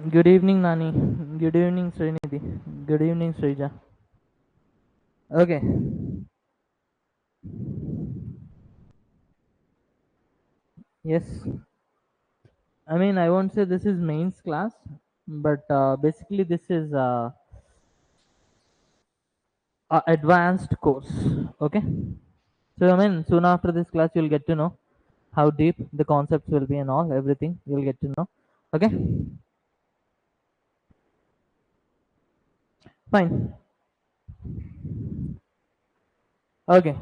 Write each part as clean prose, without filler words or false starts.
Good evening, Nani. Good evening, Srinidhi. Good evening, Srija. Okay. Yes. I mean, I won't say this is mains class, but basically this is a advanced course. Okay. So I mean, soon after this class, you'll get to know how deep the concepts will be and all everything. You'll get to know. Okay. Fine. Okay.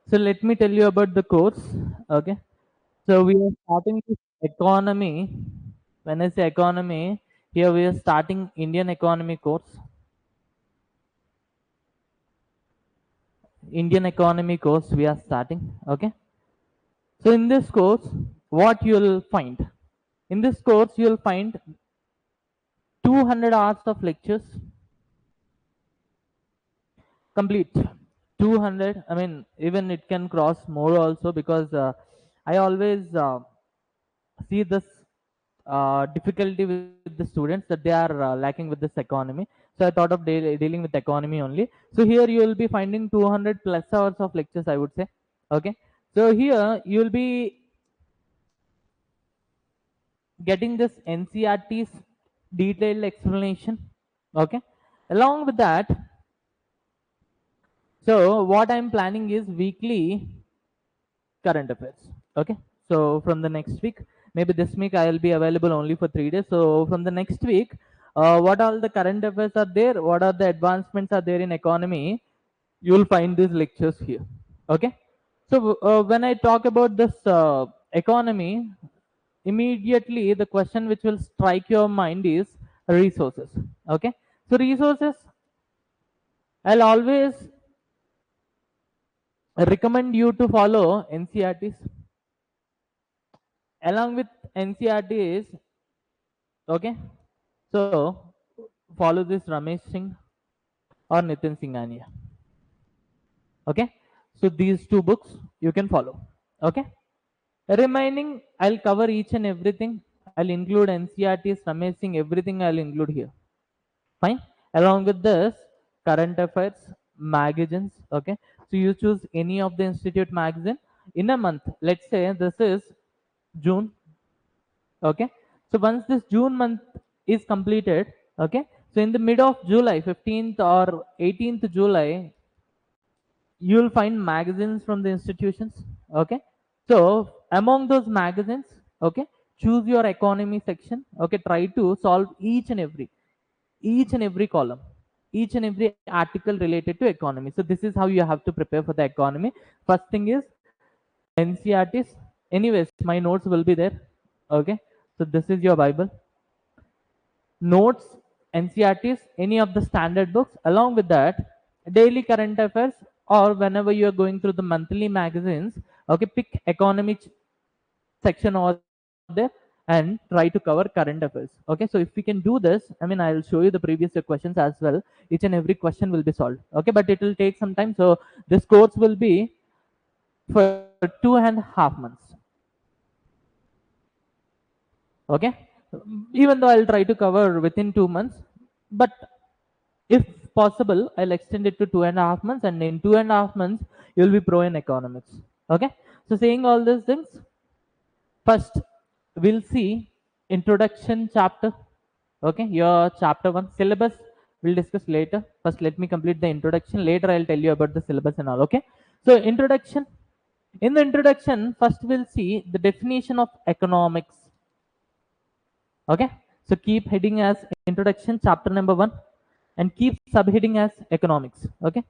So let me tell you about the course. Okay. So we are starting with economy. When I say economy, here we are starting Indian economy course. Indian economy course we are starting. Okay. So in this course, what you'll find? In this course, you'll find 200 hours of lectures complete. 200. I mean, even it can cross more also because I always see this difficulty with the students that they are lacking with this economy. So I thought of dealing with economy only. So here you will be finding 200 plus hours of lectures, I would say. Okay. So here you will be getting this NCRT's detailed explanation. Okay. Along with that, so what I'm planning is weekly current affairs. Okay. So from the next week, maybe this week I'll be available only for 3 days. So from the next week, what all the current affairs are there, what are the advancements are there in economy, you'll find these lectures here. Okay. So when I talk about this economy, immediately the question which will strike your mind is resources. Okay. So resources, I'll always recommend you to follow NCRTs. Along with NCRTs, okay, so follow this Ramesh Singh or Nitin Singhania. Okay, so these two books you can follow. Okay, remaining I'll cover each and everything. I'll include NCRTs, Ramesh Singh, everything I'll include here. Fine. Along with this, current affairs magazines. Okay, so you choose any of the institute magazine in a month. Let's say this is June. Okay, so once this June month is completed, okay, so in the mid of July, 15th or 18th July, you'll find magazines from the institutions. Okay, so among those magazines, okay, choose your economy section. Okay, try to solve each and every column, each and every article related to economy. So this is how you have to prepare for the economy. First thing is NCRTs. Anyways, my notes will be there. Okay, so this is your Bible. Notes, NCRTs, any of the standard books. Along with that, daily current affairs, or whenever you are going through the monthly magazines, okay, pick economy section over there and try to cover current affairs. Okay, so if we can do this, I mean, I'll show you the previous year questions as well. Each and every question will be solved. Okay, but it will take some time. So this course will be for 2.5 months. Okay, even though I'll try to cover within 2 months, but if possible I'll extend it to 2.5 months, and in 2.5 months you'll be pro in economics. Okay, so saying all these things, first we'll see introduction chapter. Okay, your chapter 1 syllabus we'll discuss later. First let me complete the introduction, later I'll tell you about the syllabus and all. Okay, so introduction. In the introduction, first we'll see the definition of economics. Okay, so keep heading as introduction chapter number 1 and keep subheading as economics. Okay,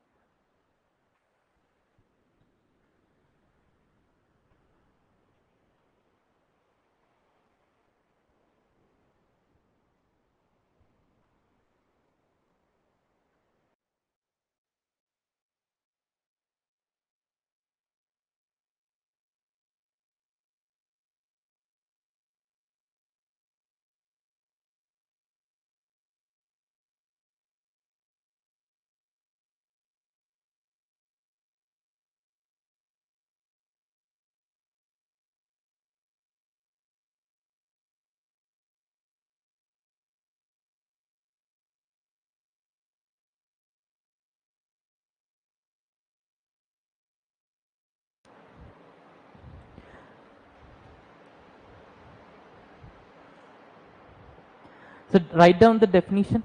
So write down the definition.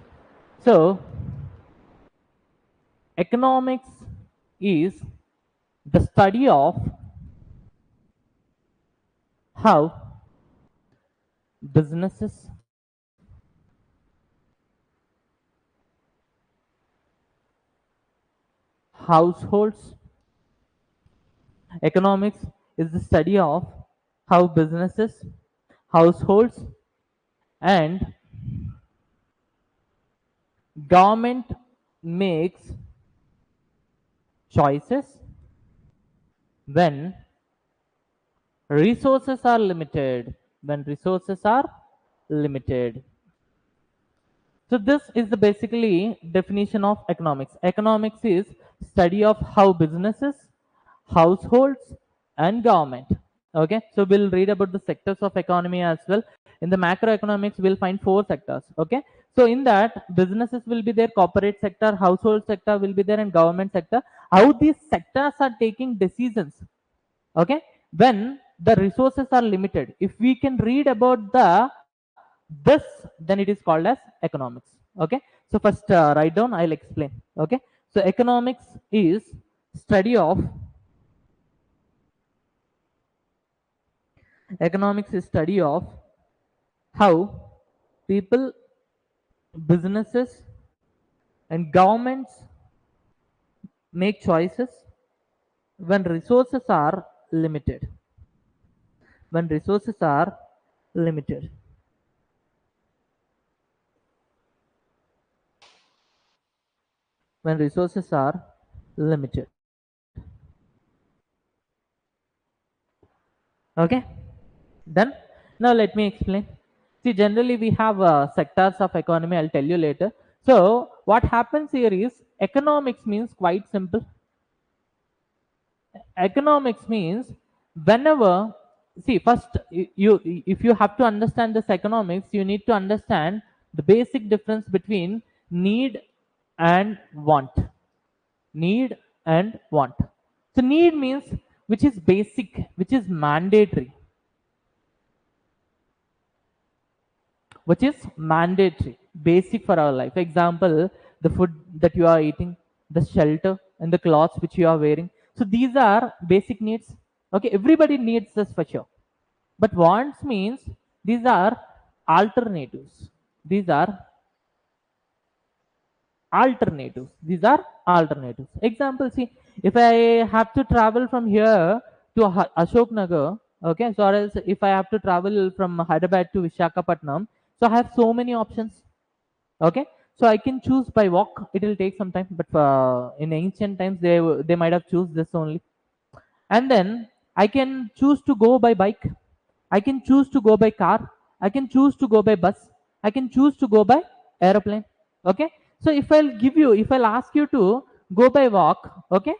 So economics is the study of how businesses, households, economics is the study of how businesses, households, and government makes choices when resources are limited. When resources are limited. So this is the basically definition of economics. Economics is study of how businesses, households, and government. Okay, so we'll read about the sectors of economy as well. In the macroeconomics, we'll find 4 sectors. Okay, so in that, businesses will be there, corporate sector, household sector will be there, and government sector. How these sectors are taking decisions. Okay, when the resources are limited. If we can read about the this, then it is called as economics. Okay, so first write down, I'll explain. Okay, so economics is study of economics is study of how people, businesses, and governments make choices when resources are limited. When resources are limited. When resources are limited. Okay, then now let me explain. See, generally we have sectors of economy, I'll tell you later. So what happens here is economics means quite simple. Economics means whenever, see, first you if you have to understand this economics, you need to understand the basic difference between need and want. Need and want. So need means which is basic, which is mandatory, which is mandatory, basic for our life. Example, the food that you are eating, the shelter, and the clothes which you are wearing. So these are basic needs. Okay, everybody needs this for sure. But wants means these are alternatives. These are alternatives. These are alternatives. Example, see, if I have to travel from here to Ashok Nagar, okay, so or else if I have to travel from Hyderabad to Visakhapatnam, so I have so many options. Okay, so I can choose by walk. It will take some time, but in ancient times they might have choose this only. And then I can choose to go by bike. I can choose to go by car. I can choose to go by bus. I can choose to go by aeroplane. Okay, so if I'll ask you to go by walk, okay,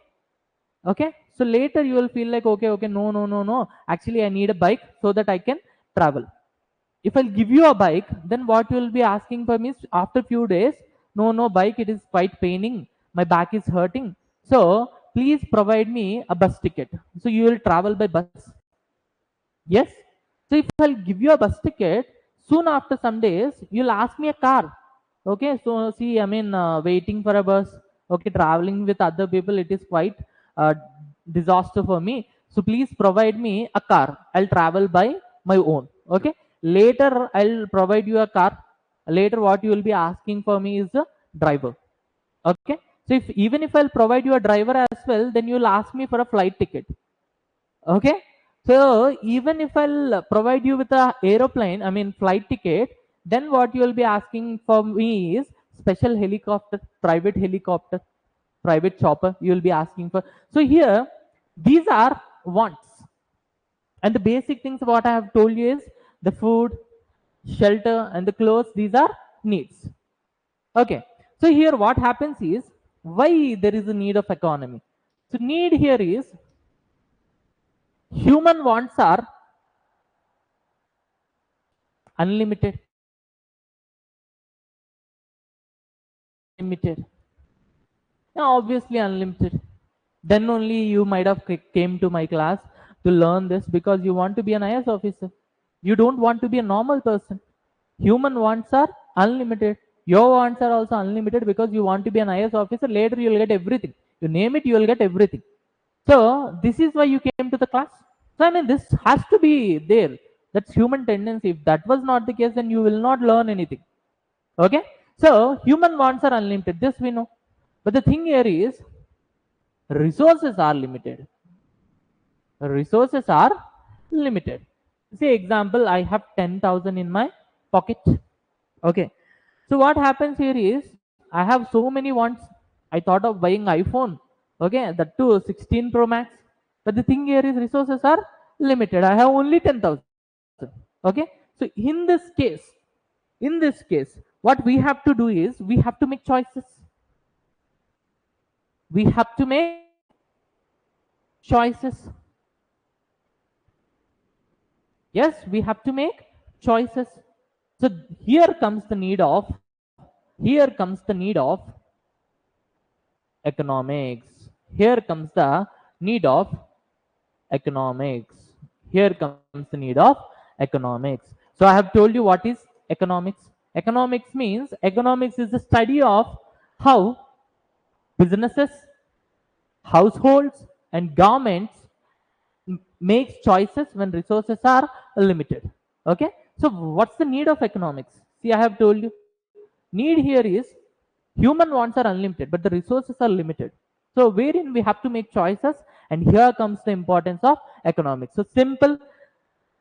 okay, so later you will feel like, okay, okay, no, no, no, no, actually I need a bike so that I can travel. If I'll give you a bike, then what you will be asking for me is after few days, no, no, bike, it is quite paining, my back is hurting, so please provide me a bus ticket. So you will travel by bus. Yes. So if I'll give you a bus ticket, soon after some days, you'll ask me a car. Okay. So see, I mean, waiting for a bus. Okay, traveling with other people, it is quite disaster for me. So please provide me a car. I'll travel by my own. Okay. Later, I'll provide you a car. Later, what you will be asking for me is a driver. Okay. So even if I'll provide you a driver as well, then you'll ask me for a flight ticket. Okay, so even if I'll provide you with a aeroplane, I mean flight ticket, then what you will be asking for me is special helicopter, private chopper you will be asking for. So here these are wants, and the basic things what I have told you is the food, shelter, and the clothes, these are needs. Okay, so here what happens is why there is a need of economy. So need here is human wants are unlimited. Limited. Yeah, obviously unlimited. Then only you might have came to my class to learn this because you want to be an IS officer. You don't want to be a normal person. Human wants are unlimited. Your wants are also unlimited because you want to be an IS officer. Later you will get everything. You name it, you will get everything. So this is why you came to the class. So I mean, this has to be there. That's human tendency. If that was not the case, then you will not learn anything. Okay. So human wants are unlimited. This we know. But the thing here is resources are limited. Resources are limited. Say example, I have 10,000 in my pocket. Okay. So what happens here is I have so many wants. I thought of buying iPhone. Okay, that too 16 Pro Max. But the thing here is resources are limited. I have only 10,000. Okay. So in this case, what we have to do is we have to make choices. We have to make choices. Yes, we have to make choices. So here comes the need of economics. Here comes the need of economics. Here comes the need of economics. So I have told you what is economics. Economics is the study of how businesses, households, and governments makes choices when resources are limited. Okay. So what's the need of economics? See, I have told you need here is human wants are unlimited, but the resources are limited. So wherein we have to make choices, and here comes the importance of economics. So simple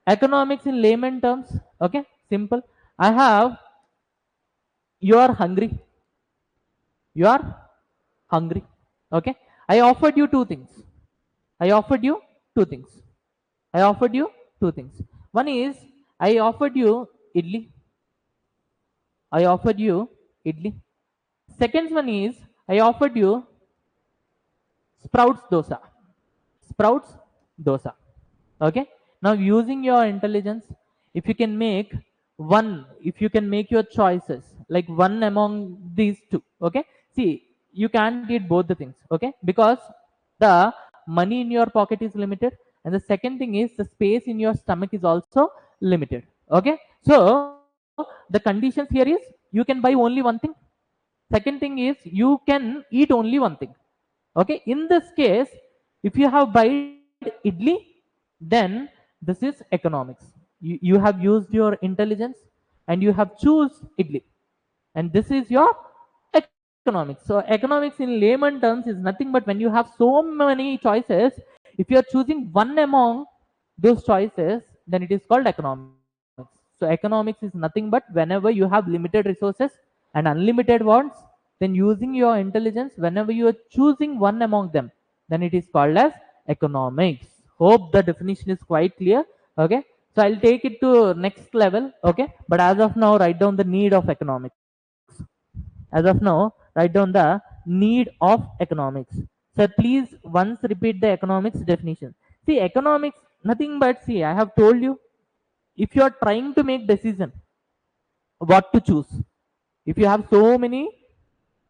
economics in layman terms. Okay, simple. I have, you are hungry. You are hungry. Okay. I offered you two things. I offered you two things. I offered you two things. One is I offered you idli. I offered you idli. Second one is I offered you sprouts dosa. Sprouts dosa. Okay. Now using your intelligence, if you can make if you can make your choices like one among these two. Okay. See, you can't eat both the things. Okay. Because the money in your pocket is limited, and the second thing is the space in your stomach is also limited. Okay. So the conditions here is you can buy only one thing. Second thing is you can eat only one thing. Okay. In this case, if you have buy idli, then this is economics. You have used your intelligence and you have choose idli, and this is your economics. So economics in layman terms is nothing but when you have so many choices, if you are choosing one among those choices, then it is called economics. So economics is nothing but whenever you have limited resources and unlimited wants, then using your intelligence, whenever you are choosing one among them, then it is called as economics. Hope the definition is quite clear. Okay. So I'll take it to next level. Okay. But as of now, write down the need of economics. As of now, write down the need of economics. So please once repeat the economics definition. See, economics, nothing but, see, I have told you, if you are trying to make decision what to choose, if you have so many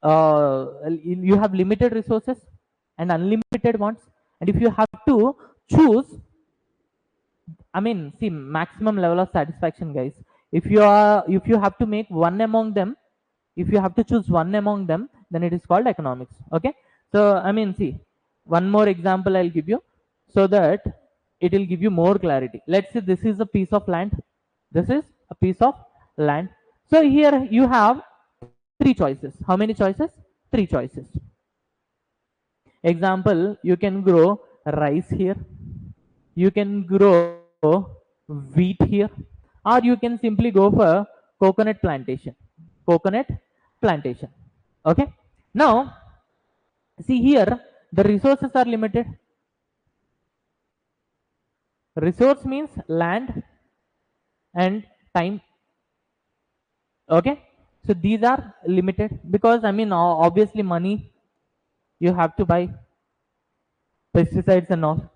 you have limited resources and unlimited wants, and if you have to choose, I mean, see, maximum level of satisfaction, guys. If you have to make one among them, if you have to choose one among them, then it is called economics. Okay. So I mean, see, one more example I'll give you so that it will give you more clarity. Let's say this is a piece of land. This is a piece of land. So here you have three choices. How many choices? Three choices. Example, you can grow rice here. You can grow wheat here, or you can simply go for coconut plantation. Coconut plantation. Okay. Now, see here, the resources are limited. Resource means land and time. Okay. So these are limited because I mean, obviously money you have to buy, pesticides and all.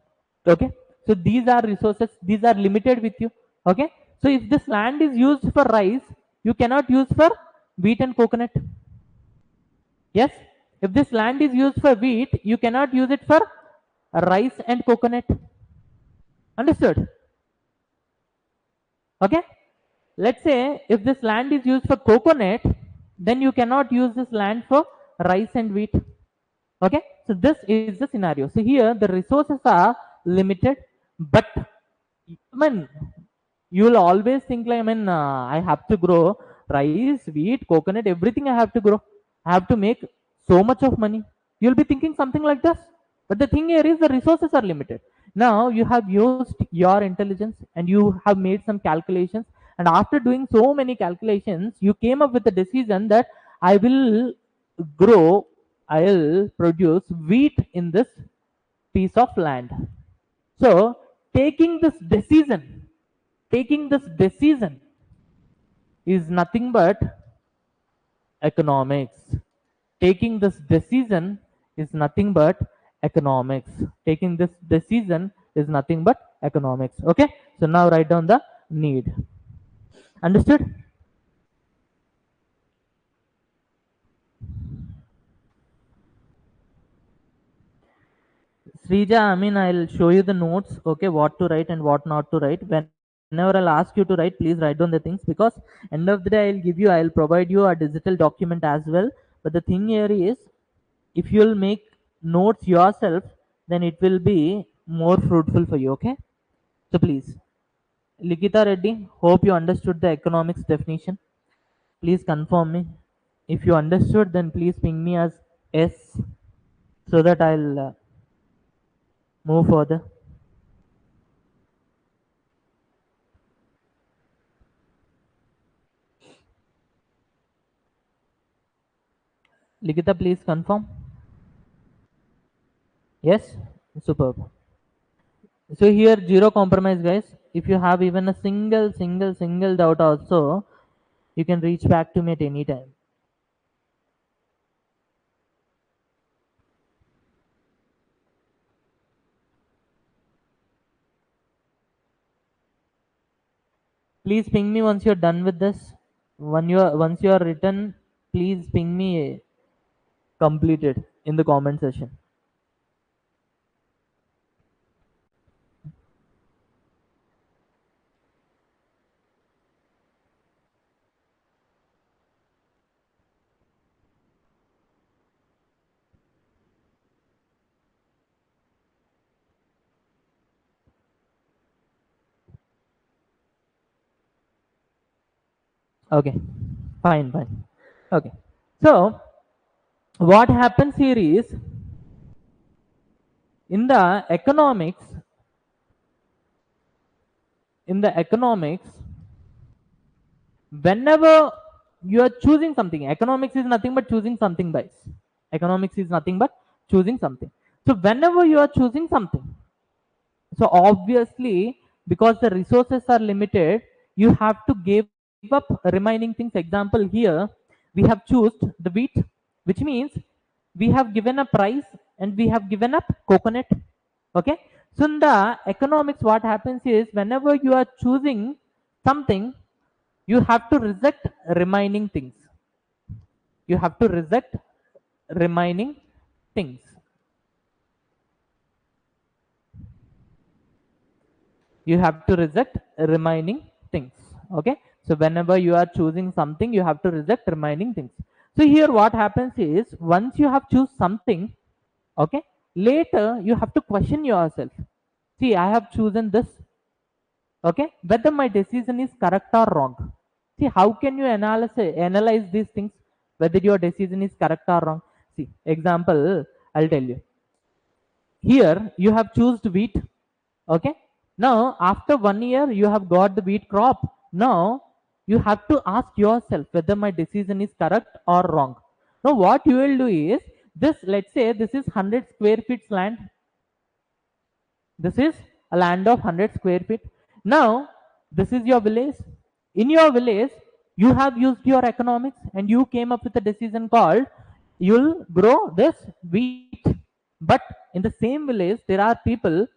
Okay. So these are resources, these are limited with you. Okay. So if this land is used for rice, you cannot use for wheat and coconut. Yes. If this land is used for wheat, you cannot use it for rice and coconut. Understood? Okay. let's say if this land is used for coconut, then you cannot use this land for rice and wheat. Okay, so this is the scenario. So here the resources are limited, but I mean, you will always think like, I mean, I have to grow rice, wheat, coconut, everything I have to grow. I have to make so much of money. You'll be thinking something like this. But the thing here is the resources are limited. Now you have used your intelligence and you have made some calculations. And after doing so many calculations, you came up with the decision that I will grow, I'll produce wheat in this piece of land. So taking this decision is nothing but economics. Taking this decision is nothing but economics. Taking this decision is nothing but economics. Okay, so now write down the need. Understood? Srija, I mean, I'll show you the notes, okay, what to write and what not to write. Whenever I'll ask you to write, please write down the things, because end of the day, I'll provide you a digital document as well. But the thing here is, if you'll make notes yourself, then it will be more fruitful for you, okay? So please, Likita Reddy, hope you understood the economics definition. Please confirm me. If you understood, then please ping me as S so that I'll move further. Likita, please confirm. Yes? Superb. So here, zero compromise, guys. If you have even a single doubt also, you can reach back to me at any time. Please ping me once you're done with this. Once you are written, please ping me completed in the comment section. Okay, fine. Okay, so what happens here is, in the economics, whenever you are choosing something, economics is nothing but choosing something, guys. Economics is nothing but choosing something. So whenever you are choosing something, so obviously, because the resources are limited, you have to give up remaining things. Example here, we have chosen the wheat, which means we have given a price and we have given up coconut. Okay, so in the economics, what happens is, whenever you are choosing something, you have to reject remaining things. You have to reject remaining things. You have to reject remaining things. Okay, so whenever you are choosing something, you have to reject remaining things. So here what happens is, once you have choose something, okay, later you have to question yourself. See, I have chosen this, okay, whether my decision is correct or wrong. See, how can you analyze these things, whether your decision is correct or wrong? See, example, I'll tell you. Here you have chosen wheat. Okay, now after 1 year you have got the wheat crop. Now you have to ask yourself whether my decision is correct or wrong. Now what you will do is, this, let's say this is 100 square feet land. This is a land of 100 square feet. Now this is your village. In your village, you have used your economics and you came up with a decision called, you'll grow this wheat. But in the same village, there are people,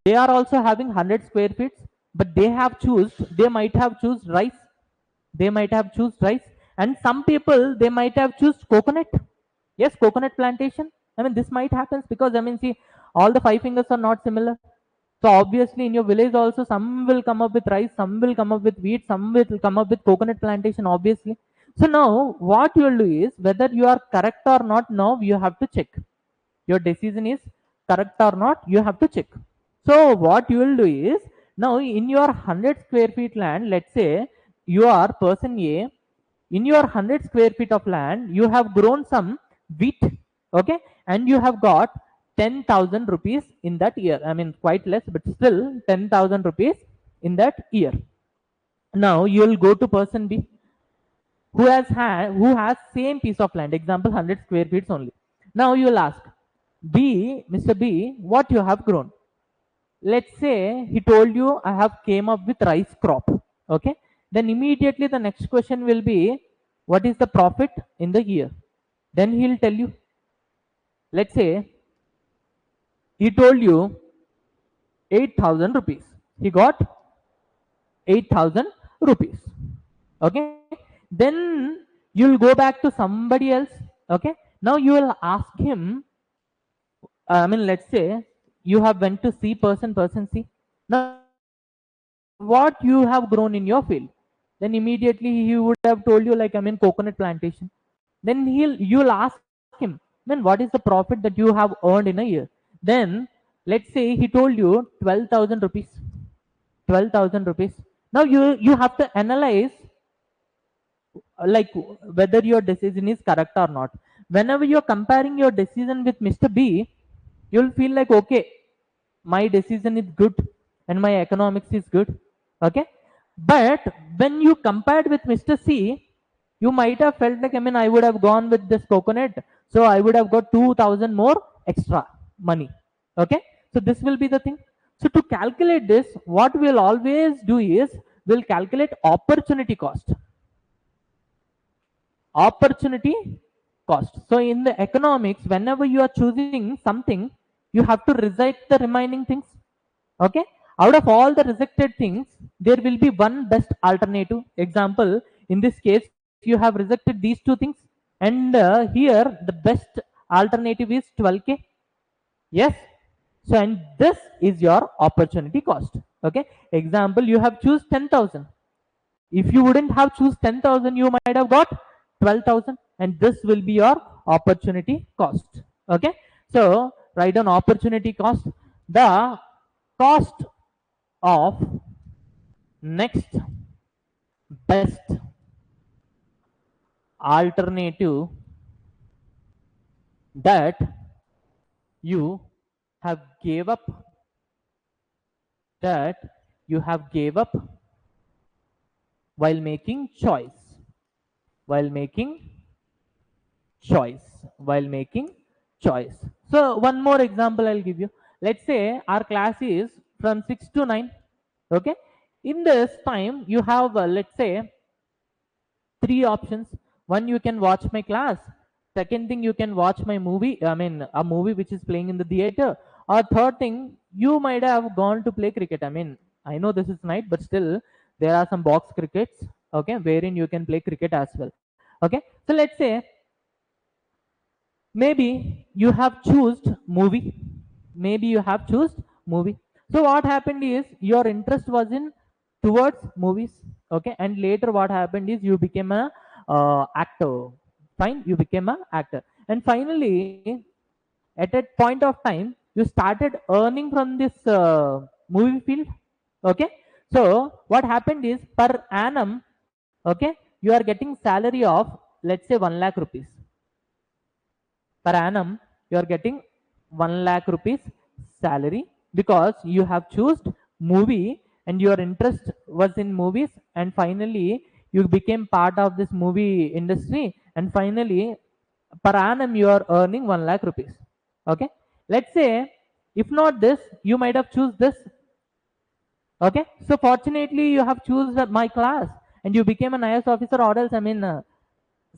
they are also having 100 square feet, but they might have choose rice. They might have choose rice. And some people, they might have choose coconut. Yes, coconut plantation. I mean, this might happen because, I mean, see, all the five fingers are not similar. So obviously in your village also some will come up with rice, some will come up with wheat, some will come up with coconut plantation, obviously. So now what you will do is, whether you are correct or not, now you have to check. Your decision is correct or not, you have to check. So what you will do is, now in your 100 square feet land, let's say you are person A, in your 100 square feet of land, you have grown some wheat, okay, and you have got 10,000 rupees in that year. I mean, quite less, but still 10,000 rupees in that year. Now you will go to person B, who has same piece of land, example 100 square feet only. Now you will ask B, Mr. B, what you have grown? Let's say he told you, I have came up with rice crop, okay. Then immediately the next question will be, what is the profit in the year? Then he'll tell you. Let's say he told you 8,000 rupees, he got 8,000 rupees, okay. Then you'll go back to somebody else, okay. Now you will ask him, I mean, let's say you have went to see person C. Now what you have grown in your field? Then immediately he would have told you, like, I mean, coconut plantation. Then you'll ask him, man, what is the profit that you have earned in a year? Then let's say he told you 12,000 rupees. 12,000 rupees. Now you have to analyze, like, whether your decision is correct or not. Whenever you're comparing your decision with Mr. B, you'll feel like, okay, my decision is good and my economics is good, okay. But when you compared with Mr. C, you might have felt like, I mean, I would have gone with this coconut, so I would have got 2,000 more extra money, okay. So this will be the thing. So to calculate this, what we'll always do is, we'll calculate opportunity cost. Opportunity cost. So in the economics, whenever you are choosing something, you have to reject the remaining things, okay. Out of all the rejected things, there will be one best alternative. Example, in this case, you have rejected these two things, and here the best alternative is 12k. Yes. So and this is your opportunity cost, okay. Example, you have choose 10,000. If you wouldn't have choose 10,000, you might have got 12,000, and this will be your opportunity cost, okay. So write down opportunity cost. The cost of next best alternative that you have gave up, that you have gave up while making choice, while making choice, while making choice. So one more example I'll give you. Let's say our class is from 6 to 9, okay. In this time you have, let's say, three options. One, you can watch my class. Second thing, you can watch my movie, I mean, a movie which is playing in the theater. Or third thing, you might have gone to play cricket. I mean, I know this is night, but still there are some box crickets, okay, wherein you can play cricket as well, okay. So let's say maybe you have chosen movie, maybe you have chosen movie. So what happened is, your interest was in towards movies, okay, and later what happened is, you became a actor. Fine, you became a actor, and finally at that point of time, you started earning from this movie field, okay. So what happened is, per annum, okay, you are getting salary of, let's say, 1 lakh rupees. Per annum you are getting 1 lakh rupees salary, because you have chosen movie and your interest was in movies, and finally you became part of this movie industry, and finally per annum you are earning 1 lakh rupees, okay. Let's say, if not this, you might have choose this, okay. So fortunately you have choose my class, and you became an IS officer, or else, I mean,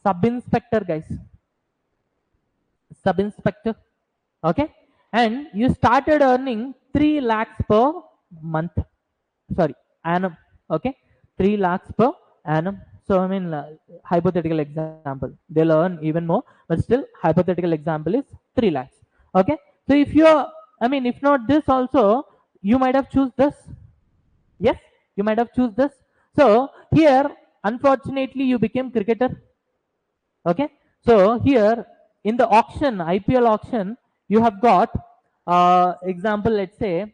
sub inspector, guys, sub inspector, okay. And you started earning 3 lakhs per month, sorry, annum, okay. 3 lakhs per annum. So I mean, hypothetical example, they'll earn even more, but still hypothetical example is 3 lakhs, okay. So if you're, I mean, if not this also, you might have choose this. Yes, you might have choose this. So here, unfortunately, you became cricketer. Okay, so here in the auction, IPL auction, you have got example, let's say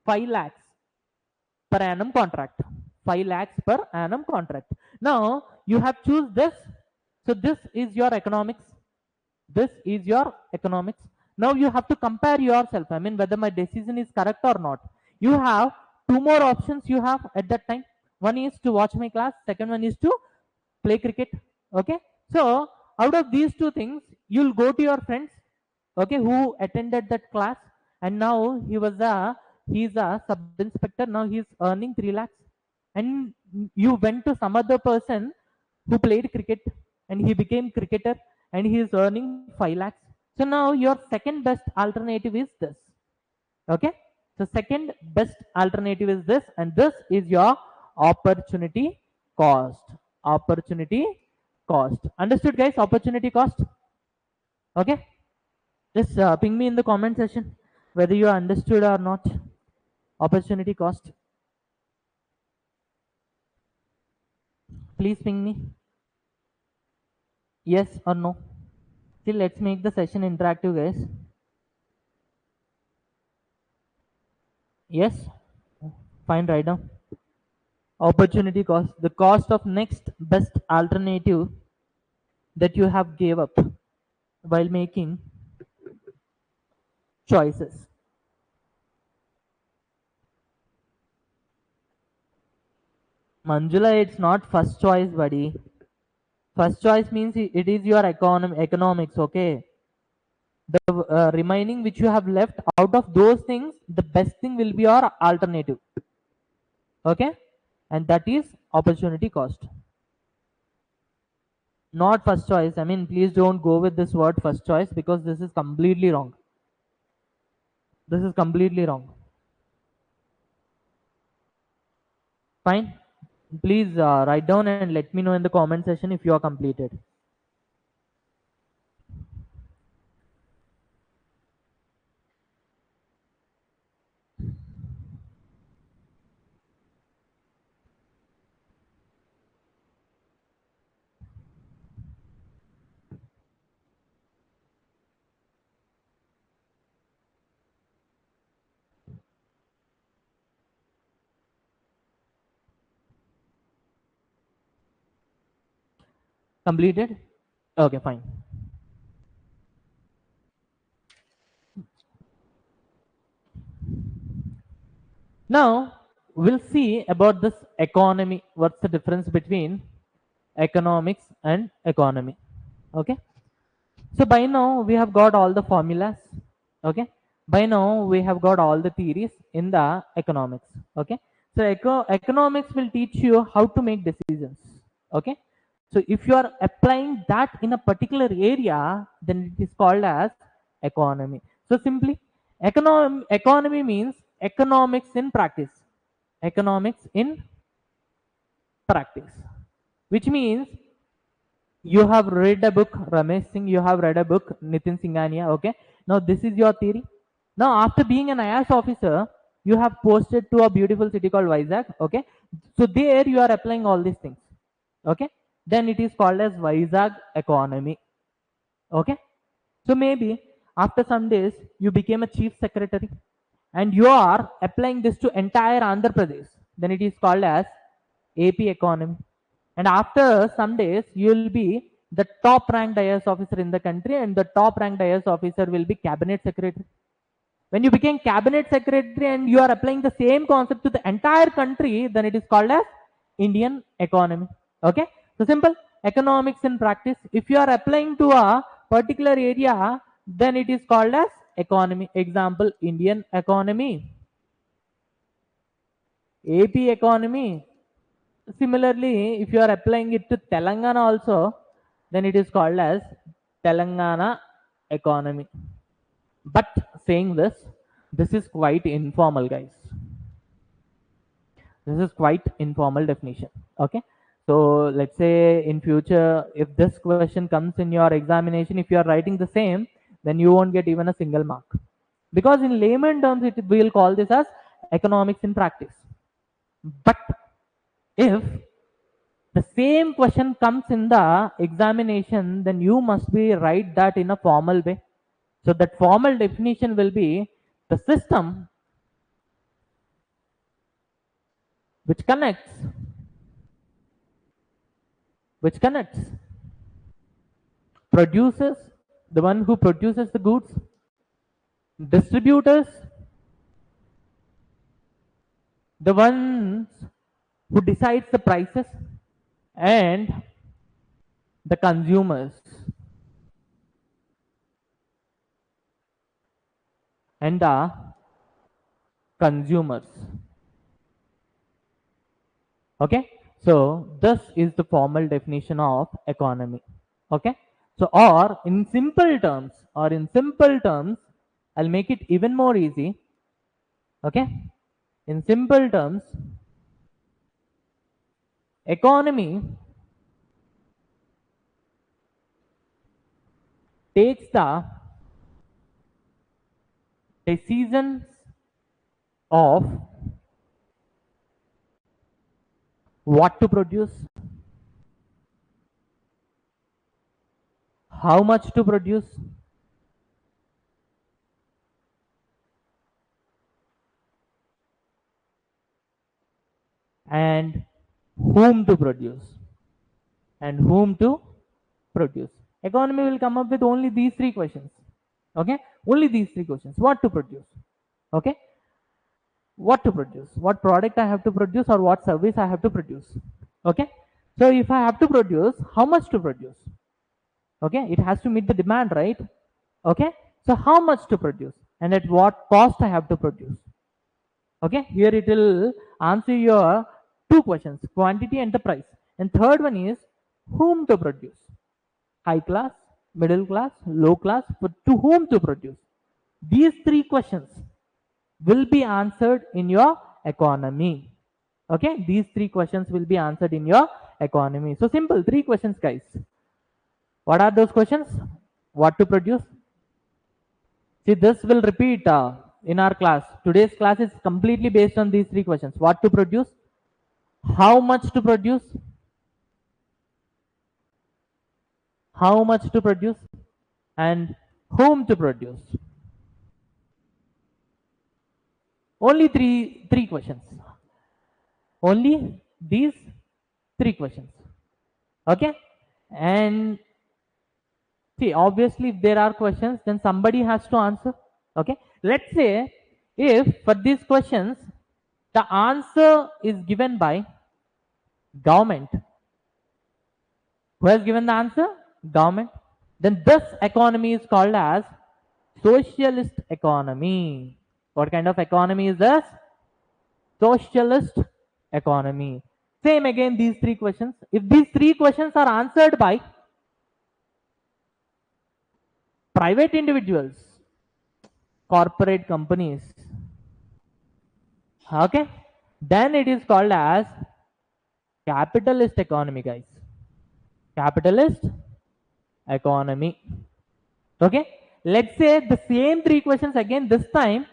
5 lakhs per annum contract. 5 lakhs per annum contract. Now you have choose this. So this is your economics. This is your economics. Now you have to compare yourself. I mean, whether my decision is correct or not. You have two more options you have at that time. One is to watch my class. Second one is to play cricket. Okay. So out of these two things, you'll go to your friends, okay, who attended that class, and now he's a sub inspector. Now he's earning 3 lakhs, and you went to some other person who played cricket and he became cricketer and he is earning 5 lakhs. So now your second best alternative is this. Okay. So second best alternative is this, and this is your opportunity cost. Opportunity cost. Understood, guys? Opportunity cost. Okay. Just ping me in the comment section whether you understood or not. Opportunity cost. Please ping me. Yes or no. Still, let's make the session interactive, guys. Yes. Fine, right now. Opportunity cost. The cost of next best alternative that you have gave up while making choices. Manjula, it's not first choice, buddy. First choice means it is your economics, okay? The remaining which you have left out of those things, the best thing will be your alternative, okay? And that is opportunity cost. Not first choice. I mean, please don't go with this word first choice because this is completely wrong. This is completely wrong. Fine. Please write down and let me know in the comment section if you are completed. Completed? Okay, fine. Now we'll see about this economy. What's the difference between economics and economy? Okay. So by now we have got all the formulas. Okay. By now we have got all the theories in the economics. Okay. So economics will teach you how to make decisions. Okay. So if you are applying that in a particular area, then it is called as economy. So simply, economy means economics in practice. Economics in practice, which means you have read a book, Ramesh Singh, you have read a book, Nitin Singhania, okay? Now this is your theory. Now after being an IAS officer, you have posted to a beautiful city called Vizag, okay? So there you are applying all these things, okay? Then it is called as Vizag economy, okay? So maybe after some days, you became a chief secretary and you are applying this to entire Andhra Pradesh. Then it is called as AP economy. And after some days, you will be the top ranked IAS officer in the country, and the top ranked IAS officer will be cabinet secretary. When you became cabinet secretary and you are applying the same concept to the entire country, then it is called as Indian economy. Okay. So simple economics in practice. If you are applying to a particular area, then it is called as economy. Example, Indian economy, AP economy. Similarly, if you are applying it to Telangana also, then it is called as Telangana economy. But saying this is quite informal, guys. This is quite informal definition. Okay. So let's say in future, if this question comes in your examination, if you are writing the same, then you won't get even a single mark. Because in layman terms, we will call this as economics in practice. But if the same question comes in the examination, then you must be write that in a formal way. So that formal definition will be the system which connects producers, the one who produces the goods, distributors, the ones who decides the prices, and the consumers. And the consumers. Okay, so this is the formal definition of economy. Okay, so in simple terms, I'll make it even more easy. Okay, in simple terms, economy takes the decisions of what to produce, how much to produce, and whom to produce. Economy will come up with only these three questions. Okay, only these three questions. What to produce? Okay, what to produce, what product I have to produce, or what service I have to produce. Okay, so if I have to produce, how much to produce? Okay, it has to meet the demand, right? Okay, so how much to produce and at what cost I have to produce. Okay, here it will answer your two questions, quantity and the price. And third one is whom to produce, high class, middle class, low class, but to whom to produce. These three questions will be answered in your economy. Okay, these three questions will be answered in your economy. So simple, three questions, guys. What are those questions? What to produce? See, this will repeat in our class. Today's class is completely based on these three questions. What to produce? How much to produce? How much to produce? And whom to produce? Only three questions. Only these three questions. Okay, and see, obviously if there are questions, then somebody has to answer. Okay, let's say if for these questions the answer is given by government. Who has given the answer? Government. Then this economy is called as socialist economy. What kind of economy is this? Socialist economy. Same again, these three questions. If these three questions are answered by private individuals, corporate companies, okay, then it is called as capitalist economy, guys. Capitalist economy. Okay, let's say the same three questions again, this time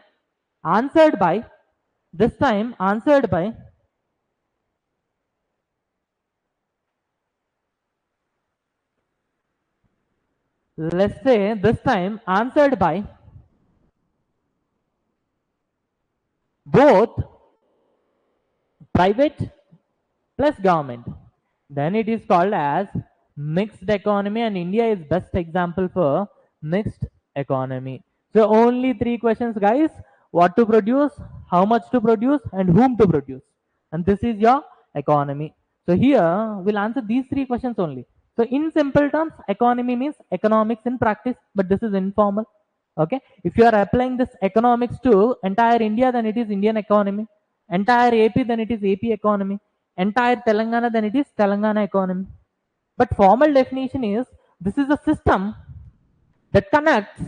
answered by let's say this time answered by both private plus government, then it is called as mixed economy, and India is best example for mixed economy. So only three questions, guys: what to produce, how much to produce, and whom to produce. And this is your economy. So here we'll answer these three questions only. So in simple terms, economy means economics in practice, but this is informal. Okay, if you are applying this economics to entire India, then it is Indian economy. Entire AP, then it is AP economy. Entire Telangana, then it is Telangana economy. But formal definition is this is a system that connects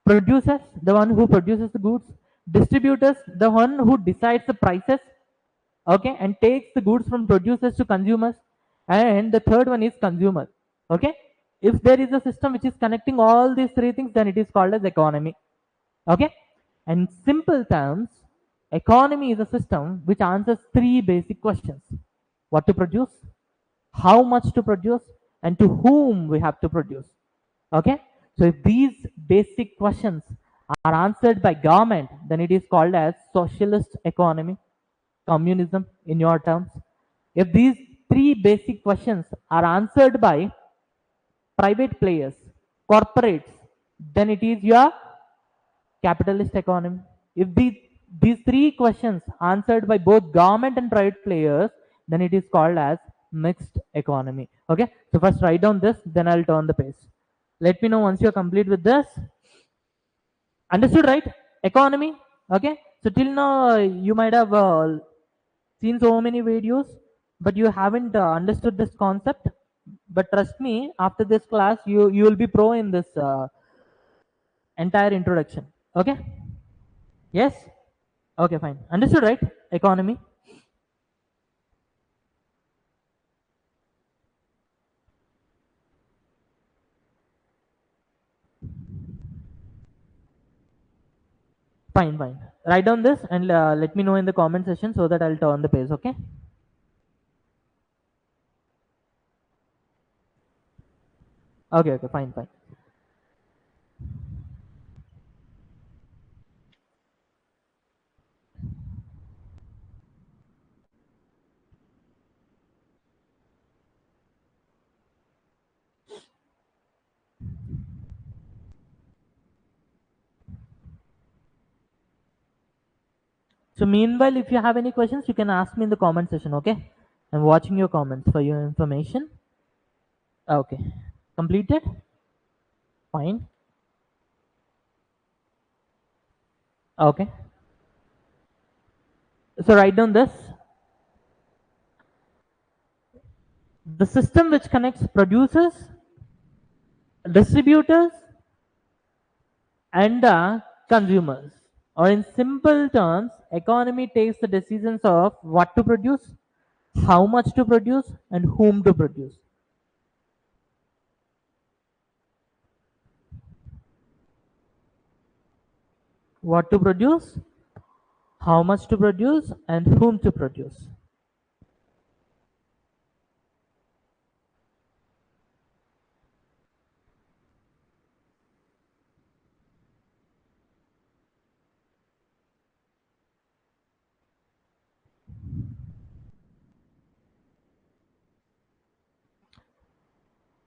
producers, the one who produces the goods, distributors, the one who decides the prices, okay, and takes the goods from producers to consumers, and the third one is consumer. Okay, if there is a system which is connecting all these three things, then it is called as economy. Okay, and simple terms, Economy is a system which answers three basic questions: what to produce, how much to produce, and to whom we have to produce. Okay, so if these basic questions are answered by government, then it is called as socialist economy, communism in your terms. If these three basic questions are answered by private players, corporates, then it is your capitalist economy. If these three questions answered by both government and private players, then it is called as mixed economy. Okay, so first write down this, then I'll turn the page. Let me know once you're complete with this. Understood, right? Economy. Okay, so till now you might have seen so many videos, but you haven't understood this concept. But trust me, after this class you will be pro in this entire introduction. Okay, yes, okay, fine, understood, right? Economy. Fine, fine, write down this and let me know in the comment section so that I'll turn the page. Okay, okay, okay, fine, fine. So meanwhile, if you have any questions, you can ask me in the comment section. Okay, I'm watching your comments for your information. Okay, completed, fine. Okay, so write down this: the system which connects producers, distributors, and consumers. Or in simple terms, economy takes the decisions of what to produce, how much to produce, and whom to produce. What to produce, how much to produce, and whom to produce.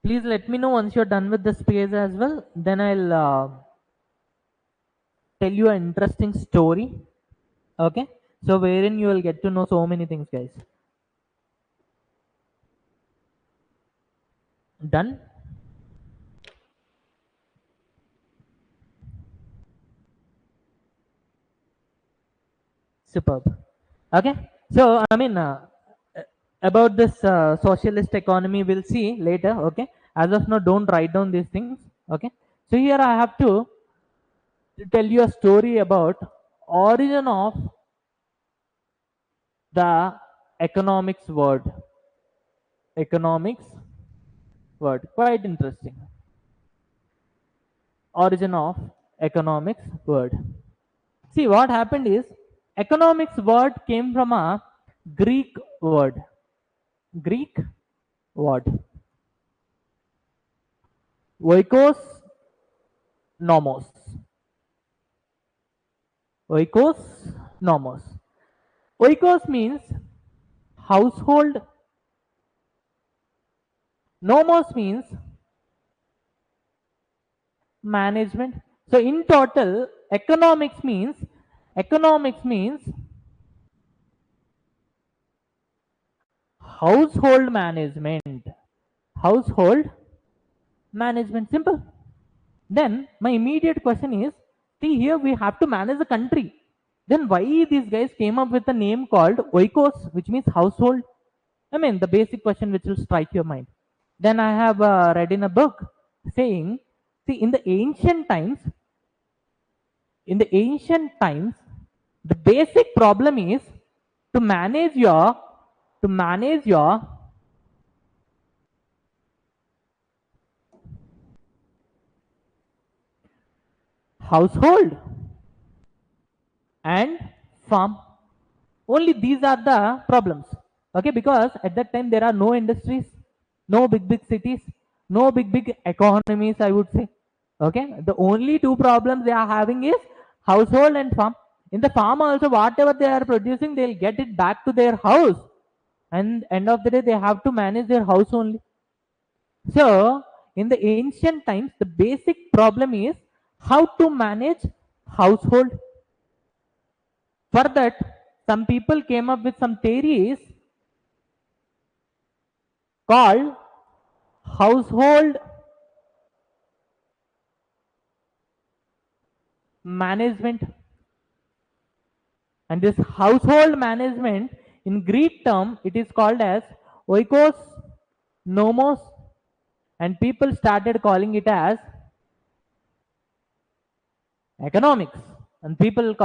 Please let me know once you're done with this page as well. Then I'll tell you an interesting story. Okay, so wherein you will get to know so many things, guys. Done? Superb. Okay, so I mean about this socialist economy we'll see later. Okay, as of now don't write down these things. Okay, so here I have to tell you a story about origin of the economics word. Economics word, quite interesting. Origin of economics word. See, what happened is economics word came from a Greek word. Greek word. Oikos nomos. Oikos nomos. Oikos means household. Nomos means management. So in total, economics means household management. Household management. Simple. Then my immediate question is, see here we have to manage the country. Then why these guys came up with a name called oikos, which means household? I mean, the basic question which will strike your mind. Then I have read in a book saying, see, in the ancient times, the basic problem is to manage your household and farm. Only these are the problems. Okay, because at that time there are no industries, no big cities, no big economies, I would say. Okay, the only two problems they are having is household and farm. In the farm also, whatever they are producing, they'll get it back to their house, and end of the day they have to manage their house only. So in the ancient times, the basic problem is how to manage household. For that, some people came up with some theories called household management. And this household management, in Greek term, it is called as oikos, nomos, and people started calling it as economics, and people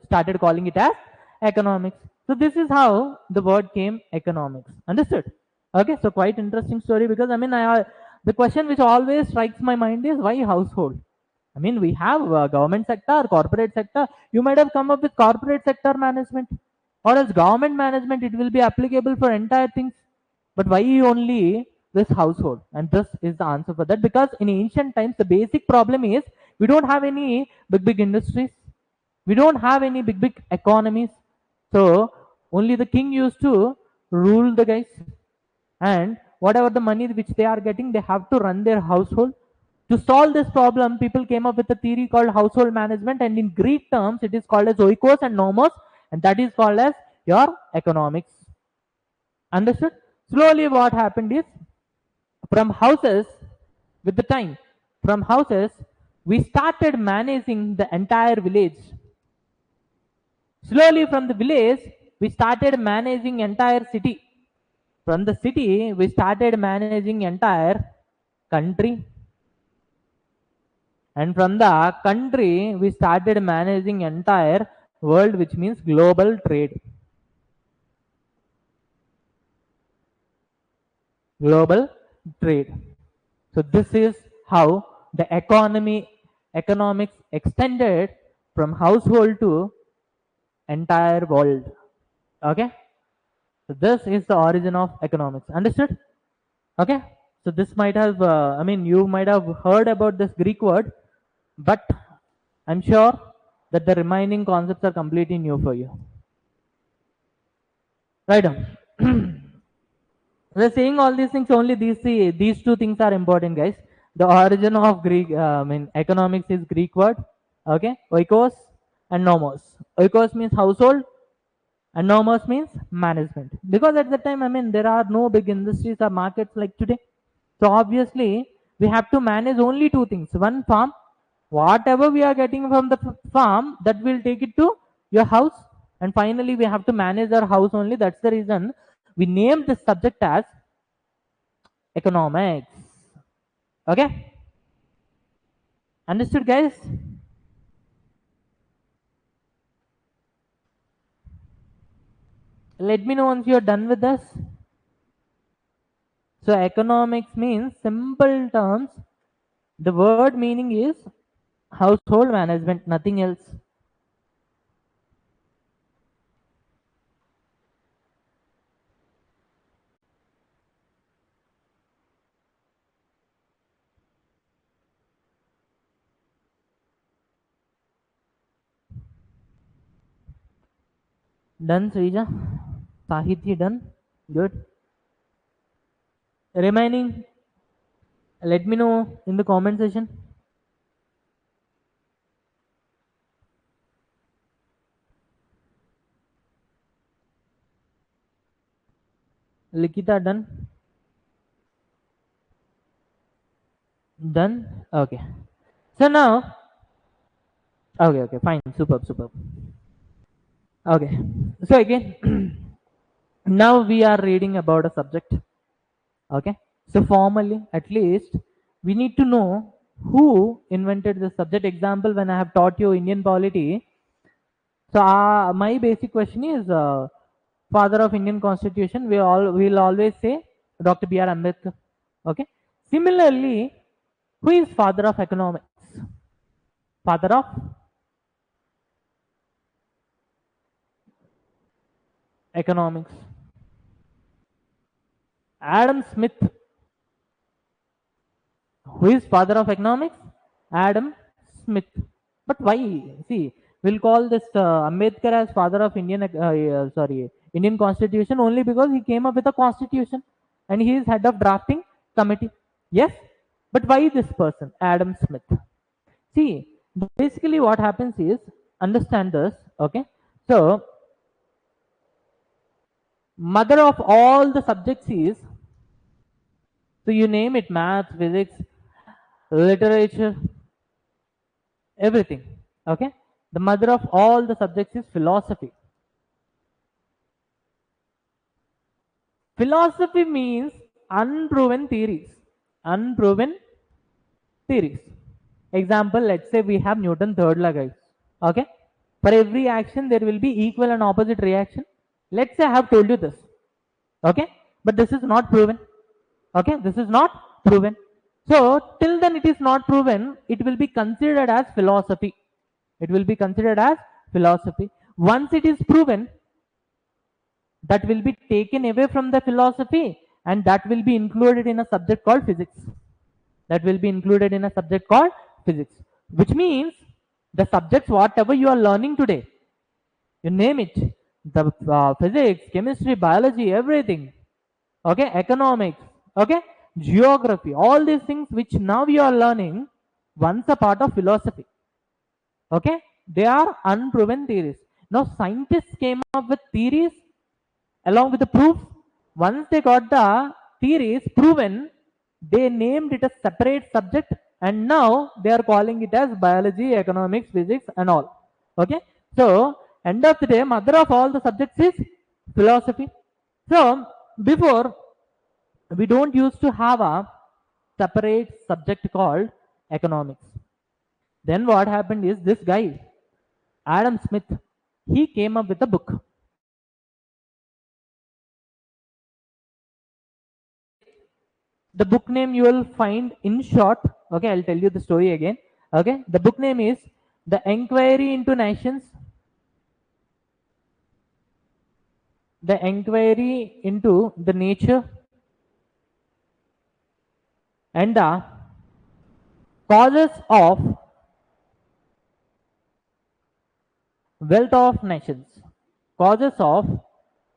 started calling it as economics. So this is how the word came, economics. Understood? Okay, so quite interesting story, because I mean, the question which always strikes my mind is why household? I mean, we have government sector, corporate sector. You might have come up with corporate sector management, or else government management. It will be applicable for entire things. But why only this household? And this is the answer for that. Because in ancient times, the basic problem is we don't have any big industries. We don't have any big economies. So only the king used to rule the guys, and whatever the money which they are getting, they have to run their household. To solve this problem, people came up with a theory called household management, and in Greek terms, it is called as oikos and nomos, and that is called as your economics. Understood? Slowly, what happened is, from houses, with the time, from houses, we started managing the entire village. Slowly, from the village, we started managing entire city. From the city, we started managing entire country. And from the country, we started managing entire world, which means global trade. Global trade. So this is how the economics extended from household to entire world. Okay. So this is the origin of economics. Understood? Okay. So this might have, I mean, you might have heard about this Greek word, but I'm sure that the remaining concepts are completely new for you. Right on. We're saying all these things, only these two things are important, guys. The origin of Greek, I mean, economics is Greek word, okay? Oikos and nomos. Oikos means household, and nomos means management. Because at the time, I mean, there are no big industries or markets like today. So obviously, we have to manage only two things. One, farm. Whatever we are getting from the farm, that will take it to your house. And finally, we have to manage our house only. That's the reason we named this subject as economics. Okay? Understood, guys? Let me know once you're done with this. So economics means, simple terms, the word meaning is household management, nothing else. Done, Srija? Sahitya done? Good. Remaining, let me know in the comment section. Likita done? Done? Okay. So now, okay, fine, superb. Okay. So again, now we are reading about a subject. Okay. So formally, at least, we need to know who invented the subject. Example, when I have taught you Indian polity, so my basic question is, father of Indian Constitution. Will always say Dr. B.R. Ambedkar. Okay. Similarly, who is father of economics? Father of economics. Adam Smith. Who is father of economics? Adam Smith. But why? See, we'll call this Ambedkar as father of Indian Constitution only because he came up with a constitution and he is head of drafting committee. Yes, but why this person, Adam Smith? See, basically what happens is, understand this, okay? So, mother of all the subjects is, so you name it, math, physics, literature, everything, okay? The mother of all the subjects is philosophy. Philosophy means unproven theories. Unproven theories. Example, let's say we have Newton third law, guys. Okay? For every action, there will be equal and opposite reaction. Let's say I have told you this. Okay? But this is not proven. Okay? This is not proven. So, till then it is not proven, it will be considered as philosophy. It will be considered as philosophy. Once it is proven, that will be taken away from the philosophy and that will be included in a subject called physics. That will be included in a subject called physics, which means the subjects whatever you are learning today, you name it, the physics, chemistry, biology, everything, okay, economics, okay, geography, all these things which now you are learning, once a part of philosophy, okay, they are unproven theories. Now scientists came up with theories along with the proof. Once they got the theories proven, they named it a separate subject and now they are calling it as biology, economics, physics and all. Okay. So, end of the day, mother of all the subjects is philosophy. So, before we don't used to have a separate subject called economics. Then what happened is this guy, Adam Smith, he came up with a book. The book name you will find in short, okay, I'll tell you the story again. Okay, the book name is The Enquiry into Nations. The Enquiry into the Nature and the Causes of Wealth of Nations. Causes of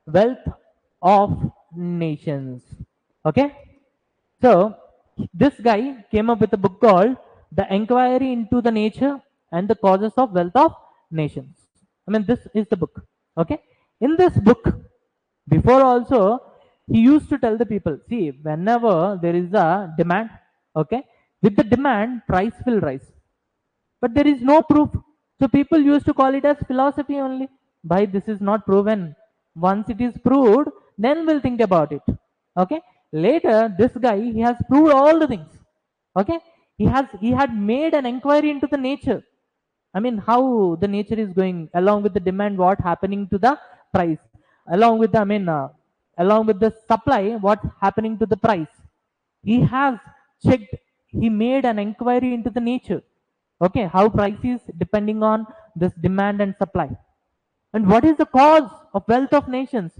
Wealth of Nations. Okay. So, this guy came up with a book called The Enquiry into the Nature and the Causes of Wealth of Nations. I mean, this is the book. Okay. In this book, before also, he used to tell the people, see, whenever there is a demand, okay, with the demand, price will rise. But there is no proof. So people used to call it as philosophy only. By this is not proven. Once it is proved, then we'll think about it. Okay. Later, this guy, he has proved all the things. Okay. He had made an inquiry into the nature. I mean, how the nature is going along with the demand, what happening to the price, along with the, along with the supply, what's happening to the price. He has checked, he made an inquiry into the nature. Okay, how price is depending on this demand and supply. And what is the cause of wealth of nations?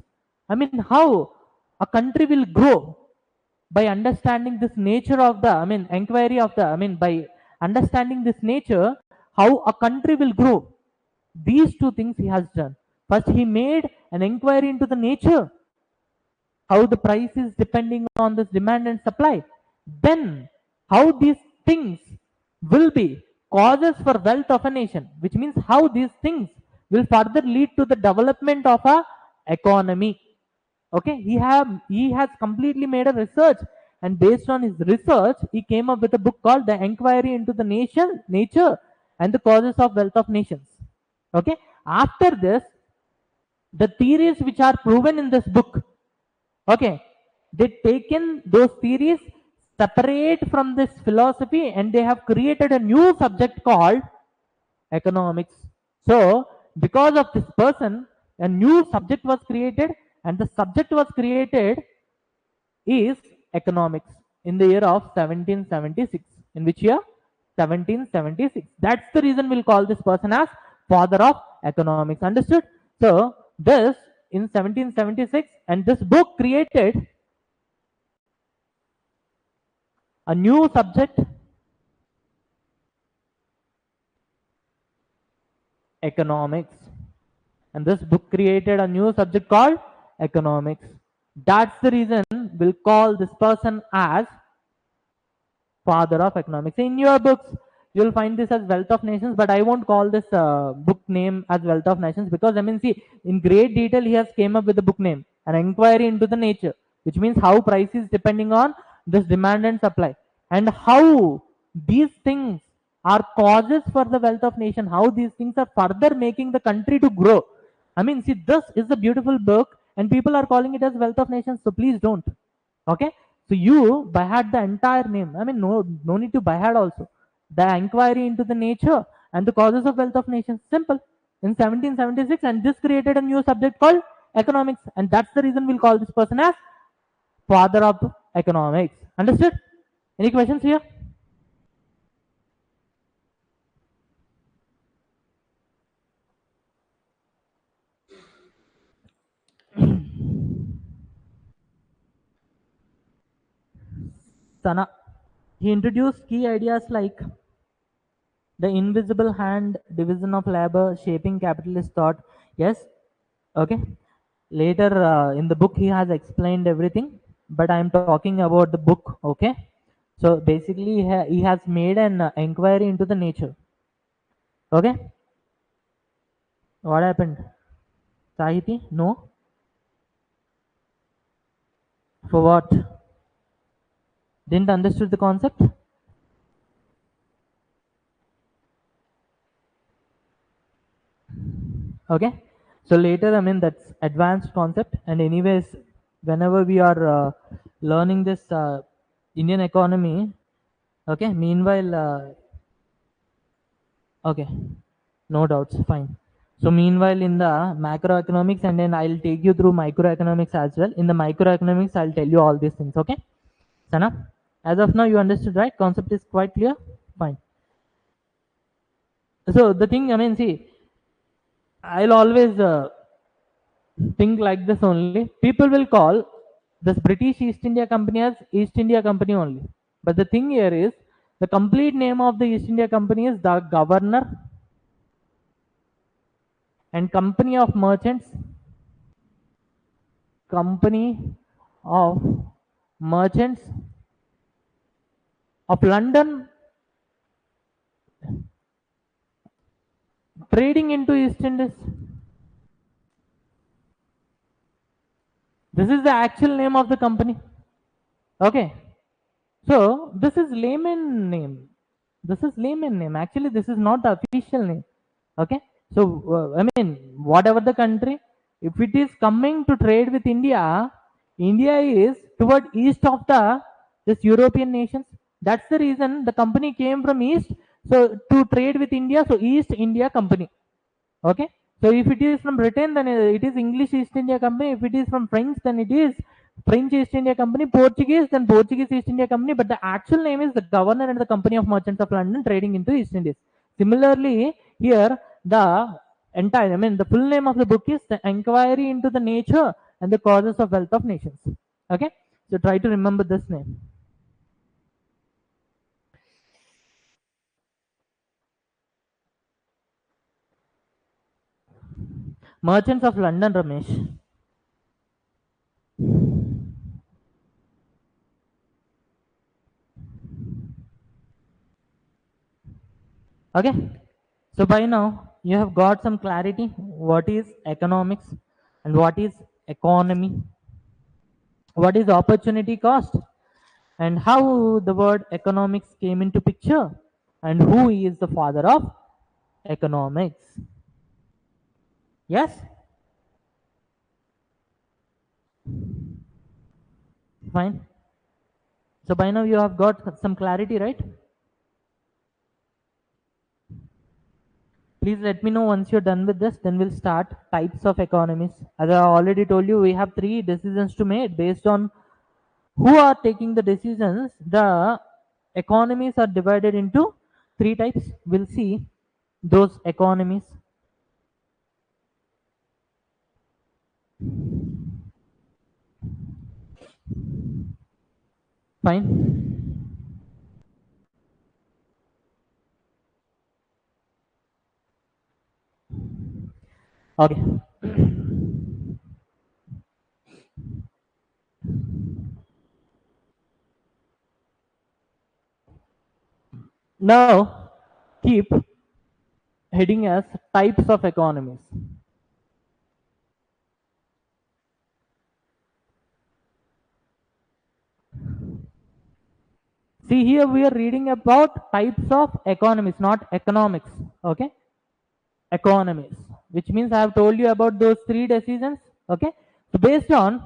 I mean, how a country will grow by understanding this nature of the, inquiry of the, by understanding this nature, how a country will grow. These two things he has done. First, he made an inquiry into the nature, how the price is depending on this demand and supply. Then, how these things will be causes for wealth of a nation, which means how these things will further lead to the development of a economy. Okay, he has completely made a research, and based on his research, he came up with a book called The Enquiry into the Nature and the Causes of Wealth of Nations. Okay, after this, the theories which are proven in this book, okay, they taken those theories separate from this philosophy and they have created a new subject called economics. So, because of this person, a new subject was created, and the subject was created is economics in the year of 1776. In which year? 1776. That's the reason we'll call this person as father of economics. Understood? So, this in 1776, and this book created a new subject, economics. And this book created a new subject called economics. That's the reason we'll call this person as father of economics. In your books, you'll find this as Wealth of Nations, but I won't call this book name as Wealth of Nations, because I mean, see, in great detail, he has came up with the book name, an inquiry into the nature, which means how price is depending on this demand and supply, and how these things are causes for the wealth of nation, how these things are further making the country to grow. I mean, see, this is a beautiful book, and people are calling it as Wealth of Nations, so please don't. Okay, so you by heart the entire name. I mean, no need to by heart also. The inquiry into the nature and the causes of wealth of nations. Simple. In 1776, and this created a new subject called economics, and that's the reason we'll call this person as father of economics. Understood? Any questions here? Sana. He introduced key ideas like the invisible hand, division of labor, shaping capitalist thought. Yes. Okay. Later in the book he has explained everything, but I am talking about the book. Okay. So basically he has made an inquiry into the nature. Okay. What happened? Sahiti? No. For what? Didn't understood the concept? Okay. So later, I mean, that's advanced concept, and anyways, whenever we are learning this Indian economy, okay, meanwhile, okay, no doubts, fine. So meanwhile, in the macroeconomics, and then I'll take you through microeconomics as well. In the microeconomics, I'll tell you all these things. Okay, Sana, as of now you understood, right? Concept is quite clear. Fine. So the thing, I mean, see, I'll always think like this only. People will call this British East India Company as East India Company only. But the thing here is, the complete name of the East India Company is the Governor and Company of Merchants, Company of Merchants of London, trading into East Indies. This is the actual name of the company. Okay. So this is layman name. This is layman name. Actually, this is not the official name. Okay. So I mean, whatever the country, if it is coming to trade with India, India is toward east of the this European nations. That's the reason the company came from east. So to trade with India, so East India Company. Okay. So if it is from Britain, then it is English East India Company. If it is from French, then it is French East India Company. Portuguese, then Portuguese East India Company. But the actual name is the Governor and the Company of Merchants of London, trading into East Indies. Similarly, here the entire, I mean, the full name of the book is The Enquiry into the Nature and the Causes of Wealth of Nations. Okay. So try to remember this name. Merchants of London, Ramesh. Okay. So by now you have got some clarity what is economics and what is economy, what is opportunity cost, and how the word economics came into picture, and who is the father of economics. Yes? Fine. So by now you have got some clarity, right? Please let me know once you're done with this, then we'll start types of economies. As I already told you, we have 3 decisions to make based on who are taking the decisions. The economies are divided into 3 types. We'll see those economies. Fine. Okay. Now keep heading as types of economies. See, here we are reading about types of economies, not economics. Okay, economies, which means I have told you about those three decisions. Okay, so based on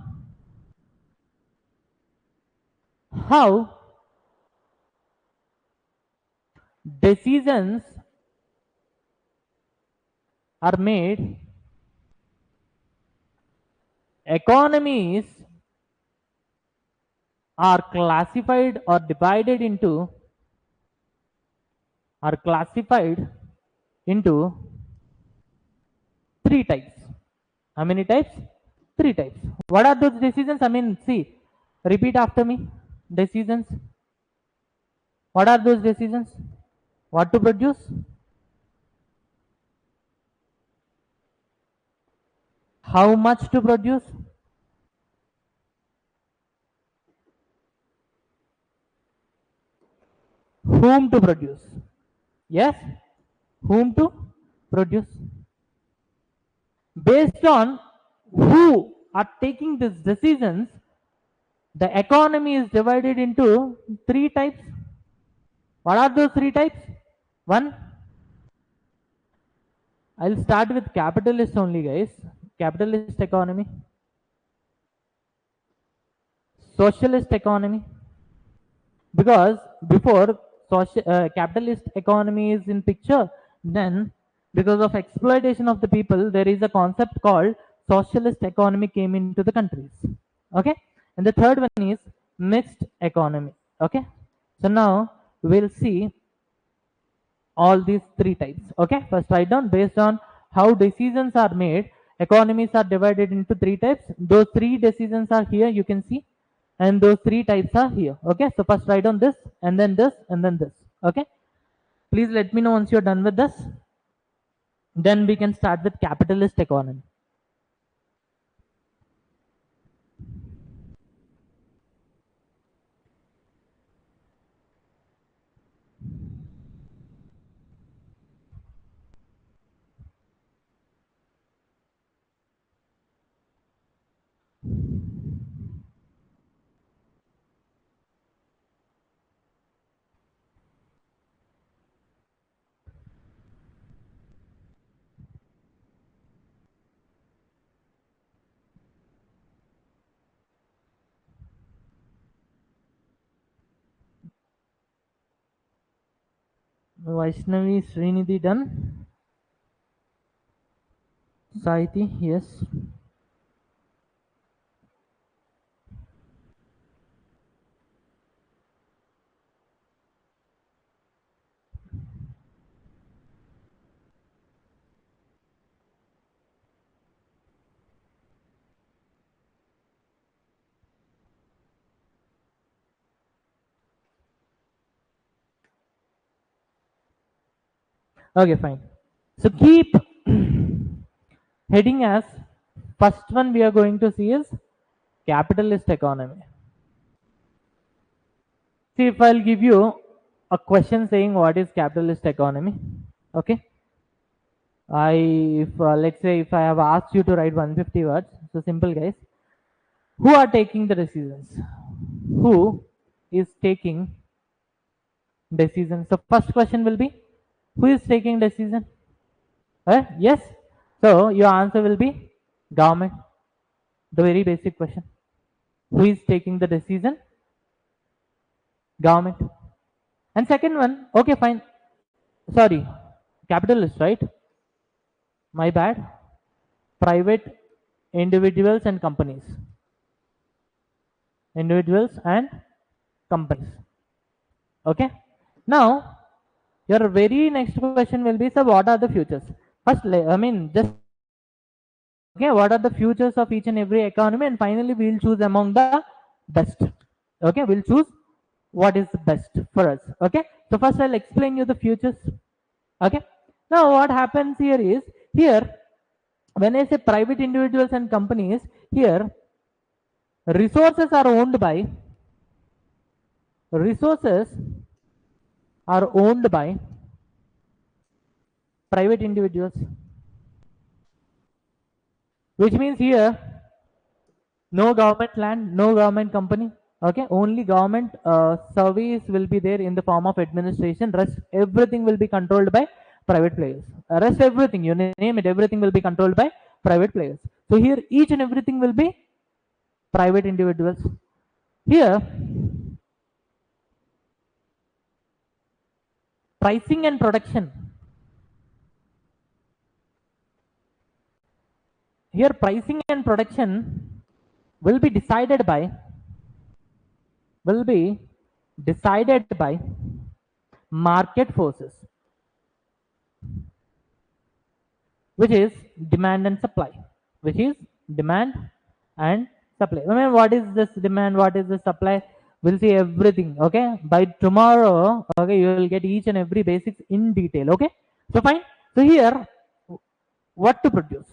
how decisions are made, economies are classified or divided into, are classified into three types. How many types? Three types. What are those decisions? I mean, see, repeat after me. Decisions. What are those decisions? What to produce? How much to produce? Whom to produce? Yes? Whom to produce? Based on who are taking these decisions, the economy is divided into three types. What are those three types? One, I'll start with capitalist only, guys. Capitalist economy, socialist economy, because before capitalist economy is in picture, then because of exploitation of the people, there is a concept called socialist economy came into the countries. Okay, and the third one is mixed economy. Okay, so now we'll see all these three types. Okay, first write down based on how decisions are made, economies are divided into three types. Those three decisions are here, you can see, and those three types are here. Okay, so first write down this and then this and then this. Okay, please let me know once you're done with this, then we can start with capitalist economy. Vaishnavi Srinidhi done. Saiti, yes. Okay, fine. So keep heading as first one we are going to see is capitalist economy. See, if I'll give you a question saying what is capitalist economy, okay? If let's say if I have asked you to write 150 words, so simple, guys. Who are taking the decisions? Who is taking decisions? So first question will be, who is taking decision? Yes. So your answer will be government. The very basic question. Who is taking the decision? Government. And second one, okay, fine. Sorry, capitalist, right? My bad. Private individuals and companies. Individuals and companies. Okay. Now, your very next question will be, so what are the futures? First, I mean, just okay, what are the futures of each and every economy, and finally we'll choose among the best. Okay, we'll choose what is the best for us. Okay, so first I'll explain you the futures. Okay, now what happens here is, here when I say private individuals and companies, here resources are owned by resources are owned by private individuals, which means here no government land, no government company. Okay, only government service will be there in the form of administration. Rest everything will be controlled by private players. Rest everything, you name it, everything will be controlled by private players. So here each and everything will be private individuals. Here pricing and production. Here pricing and production will be decided by market forces, which is demand and supply, which is demand and supply. I mean, what is this demand, what is the supply, we'll see everything. Okay, by tomorrow, okay, you will get each and every basics in detail. Okay, so fine. So here, what to produce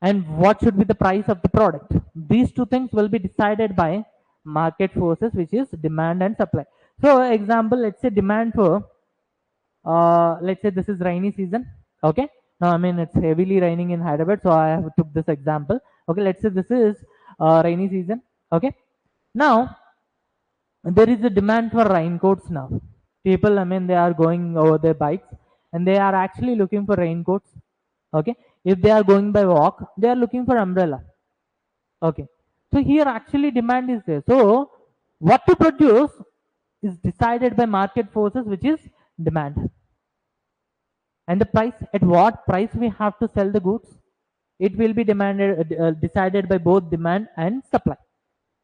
and what should be the price of the product, these two things will be decided by market forces, which is demand and supply. So example, let's say demand for let's say this is rainy season. Okay, now I mean it's heavily raining in Hyderabad, so I have took this example. Okay, let's say this is rainy season. Okay, now there is a demand for raincoats. Now people, I mean, they are going over their bikes and they are actually looking for raincoats. Okay, if they are going by walk, they are looking for umbrella. Okay, so here actually demand is there. So what to produce is decided by market forces, which is demand. And the price, at what price we have to sell the goods, it will be decided by both demand and supply.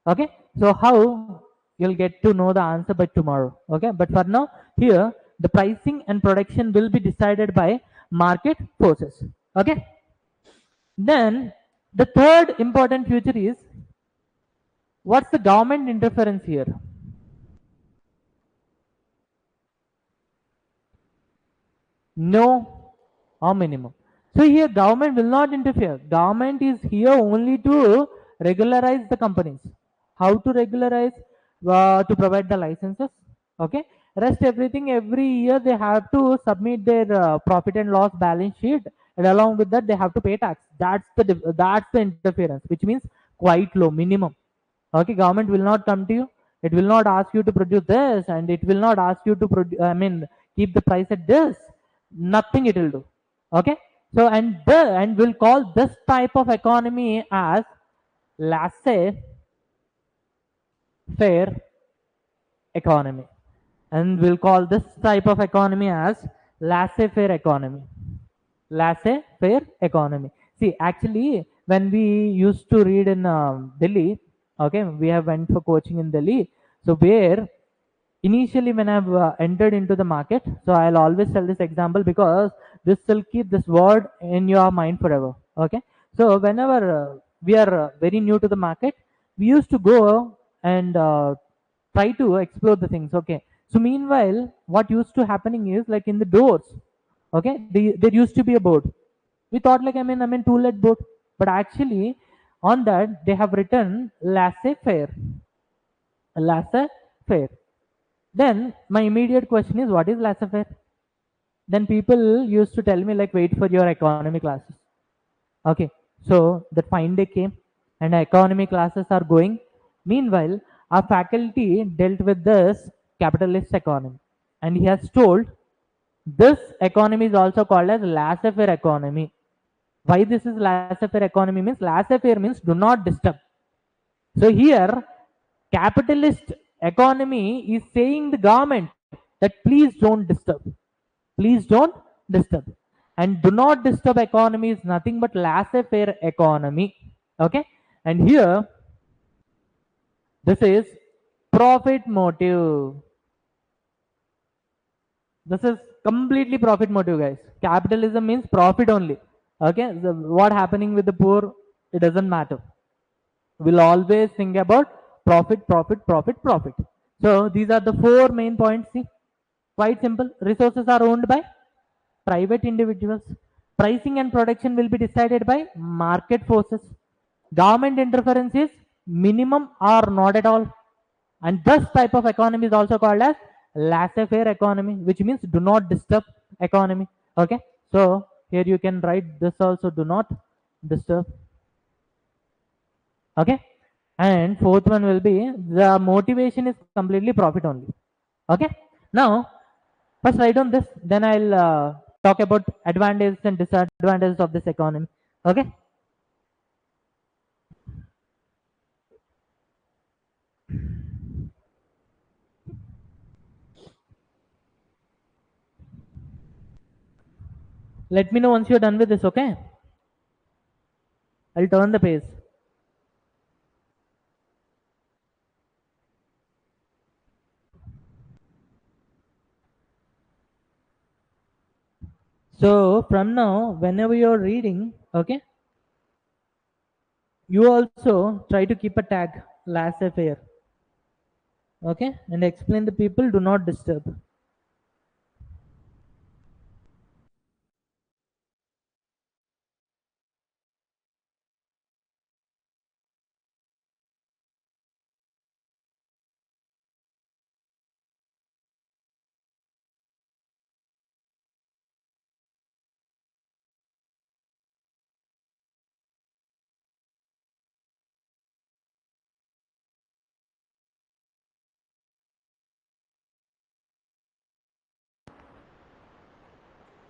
Okay, so how, you'll get to know the answer by tomorrow. Okay, but for now, here the pricing and production will be decided by market forces. Okay, then the third important feature is, what's the government interference here? No or minimum. So here government will not interfere. Government is here only to regularize the companies. How to regularize? To provide the licenses. Okay. Rest everything, every year they have to submit their profit and loss balance sheet, and along with that they have to pay tax. That's the interference, which means quite low, minimum. Okay, government will not come to you. It will not ask you to produce this, and it will not ask you to produce, I mean, keep the price at this. Nothing it will do. Okay, so and we'll call this type of economy as laissez-faire economy, and we'll call this type of economy as laissez-faire economy. Laissez-faire economy. See, actually, when we used to read in Delhi, okay, we have went for coaching in Delhi. So where initially when I've entered into the market, so I'll always tell this example because this will keep this word in your mind forever. Okay, so whenever we are very new to the market, we used to go and try to explore the things. Okay, so meanwhile what used to happening is, like in the doors, okay, there used to be a board. We thought like, I mean two-let board, but actually on that they have written laissez-faire. Laissez-faire. Then my immediate question is, what is laissez-faire? Then people used to tell me like, wait for your economy classes. Okay, so the fine day came and economy classes are going. Meanwhile, our faculty dealt with this capitalist economy, and he has told this economy is also called as laissez-faire economy. Why this is laissez-faire economy means, laissez-faire means do not disturb. So here capitalist economy is saying the government that please don't disturb. Please don't disturb. And do not disturb economy is nothing but laissez-faire economy. Okay. And here this is profit motive. This is completely profit motive, guys. Capitalism means profit only. Okay. So what happening with the poor, it doesn't matter. We'll always think about profit, profit, profit, profit. So these are the four main points. See, quite simple. Resources are owned by private individuals. Pricing and production will be decided by market forces. Government interference is minimum or not at all. And this type of economy is also called as laissez-faire economy, which means do not disturb economy. Okay. So here you can write this also, do not disturb. Okay. And fourth one will be the motivation is completely profit only. Okay. Now, first write on this, then I'll talk about advantages and disadvantages of this economy. Okay. Let me know once you're done with this. Okay. I'll turn the page. So from now, whenever you're reading, okay, you also try to keep a tag laissez-faire. Okay, and explain the people do not disturb.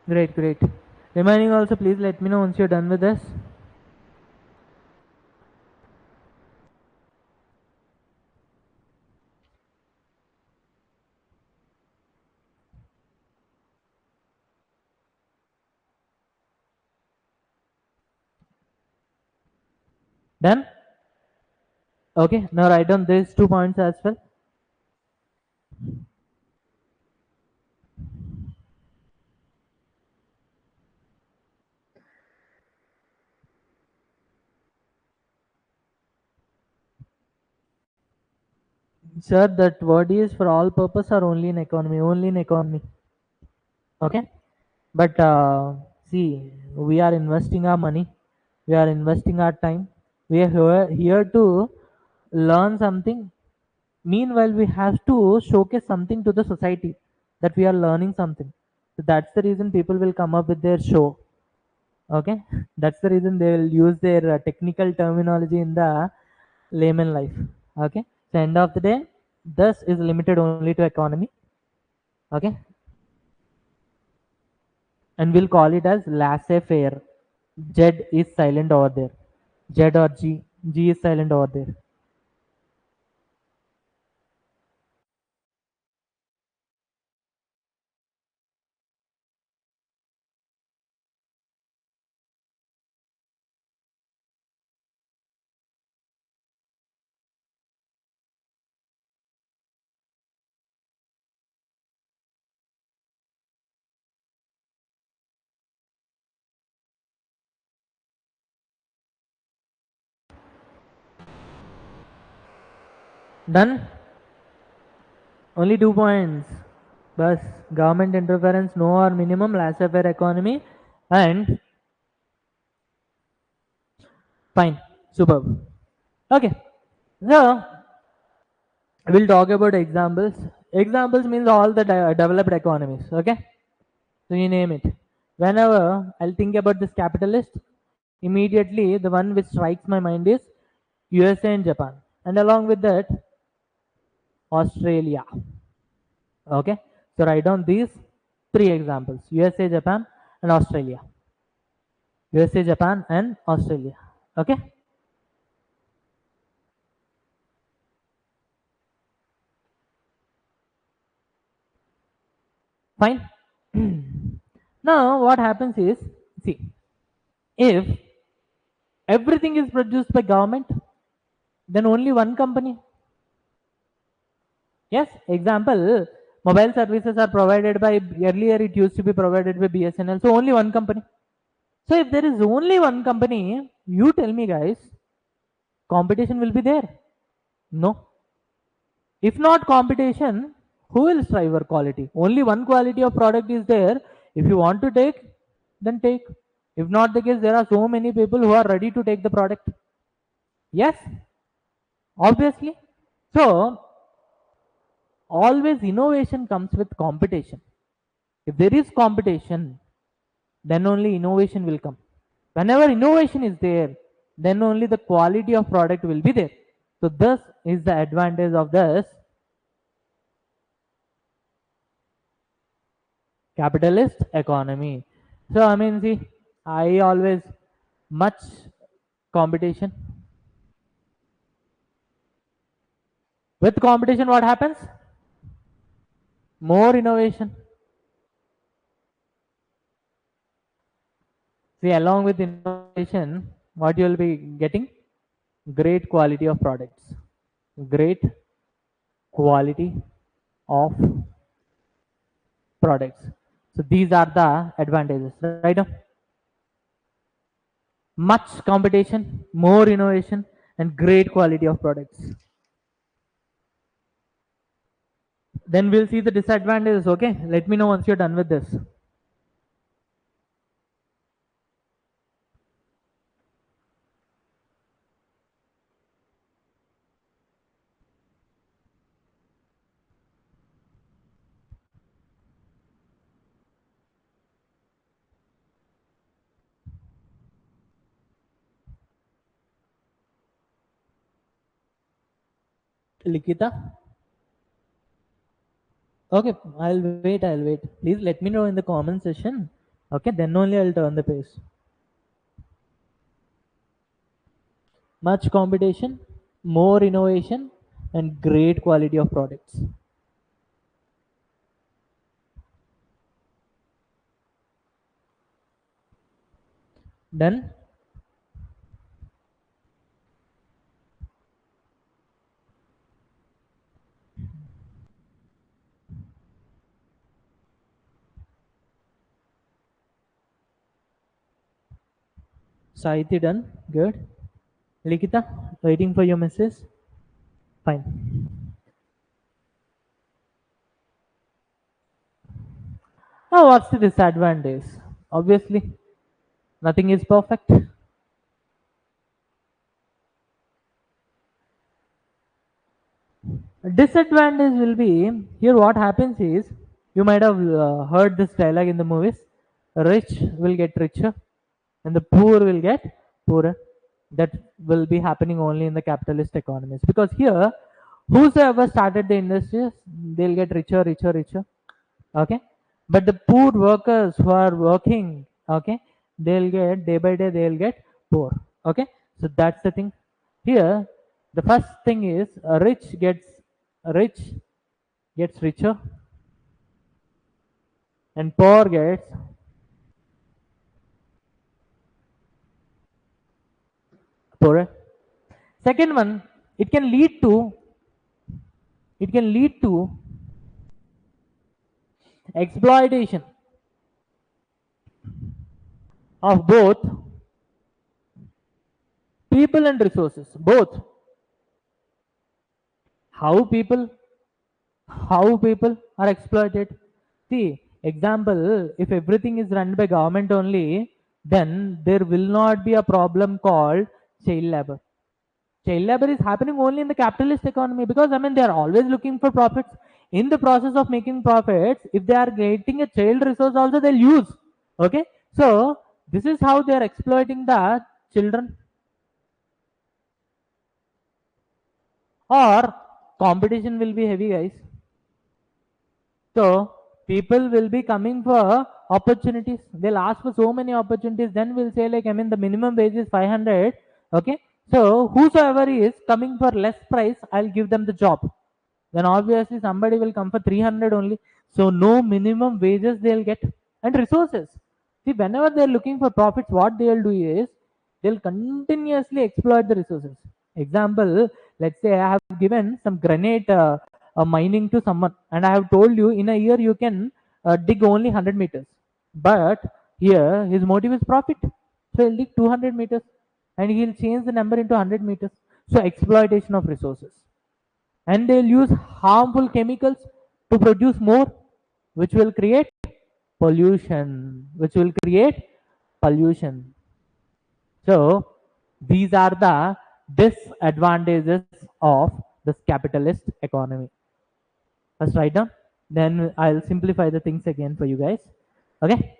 Great, great. Remaining also, please let me know once you're done with this. Done? Okay, now write down these 2 points as well. Sir, that word is for all purpose or only in economy? Only in economy. Okay. But see, we are investing our money, we are investing our time, we are here to learn something. Meanwhile, we have to showcase something to the society that we are learning something. So that's the reason people will come up with their show. Okay, that's the reason they will use their technical terminology in the layman life. Okay, so end of the day, this is limited only to economy. Okay, and we'll call it as laissez-faire. Z is silent over there. Z or G. G is silent over there. Done? Only 2 points. Bus. Government interference, no or minimum, laissez-faire economy, and fine. Superb. Okay. So, we'll talk about examples. Examples means all the developed economies. Okay. So, you name it. Whenever I'll think about this capitalist, immediately the one which strikes my mind is USA and Japan. And along with that, Australia. Okay, so write down these three examples: USA, Japan, and Australia. USA, Japan, and Australia. Okay, fine. Now, what happens is, see, if everything is produced by government, then only one company. Yes, example, mobile services are provided by, earlier it used to be provided by BSNL, so only one company. So if there is only one company, you tell me guys, competition will be there? No. If not competition, who will strive for quality? Only one quality of product is there. If you want to take, then take. If not the case, there are so many people who are ready to take the product. Yes, obviously. So always innovation comes with competition. If there is competition, then only innovation will come. Whenever innovation is there, then only the quality of product will be there. So this is the advantage of this capitalist economy. So I mean, see, I always much competition. With competition, what happens? More innovation. See, along with innovation, what you will be getting? Great quality of products. Great quality of products. So these are the advantages, right? Much competition, more innovation, and great quality of products. Then we'll see the disadvantages. Okay, let me know once you're done with this. Likita. Okay, I'll wait. I'll wait. Please let me know in the comment section. Okay, then only I'll turn the page. Much competition, more innovation, and great quality of products. Done. Saiti done. Good. Likita, waiting for your message. Fine. Now, what's the disadvantage? Obviously, nothing is perfect. Disadvantage will be here. What happens is you might have heard this dialogue in the movies: rich will get richer, and the poor will get poorer. That will be happening only in the capitalist economies because here, whosoever started the industries, they'll get richer, richer, richer. Okay, but the poor workers who are working, okay, they'll get day by day they'll get poor. Okay, so that's the thing here. The first thing is rich gets richer and poor gets poorer. Second one, it can lead to it can lead to exploitation of both people and resources. Both. How people how people are exploited. See, example, if everything is run by government only, then there will not be a problem called child labor. Child labor is happening only in the capitalist economy because I mean they are always looking for profits. In the process of making profits, if they are getting a child resource also they'll use. Okay, so this is how they are exploiting the children. Or competition will be heavy, guys. So people will be coming for opportunities. They'll ask for so many opportunities. Then we'll say like, I mean, the minimum wage is 500. Okay. So whosoever is coming for less price, I'll give them the job. Then obviously somebody will come for 300 only. So no minimum wages they'll get and resources. See, whenever they're looking for profits, what they'll do is they'll continuously exploit the resources. Example, let's say I have given some granite mining to someone and I have told you in a year you can dig only 100 meters. But here his motive is profit. So he'll dig 200 meters and he'll change the number into 100 meters. So exploitation of resources. and they'll use harmful chemicals to produce more, which will create pollution. So these are the disadvantages of this capitalist economy. First write down, then I'll simplify the things again for you guys. Okay.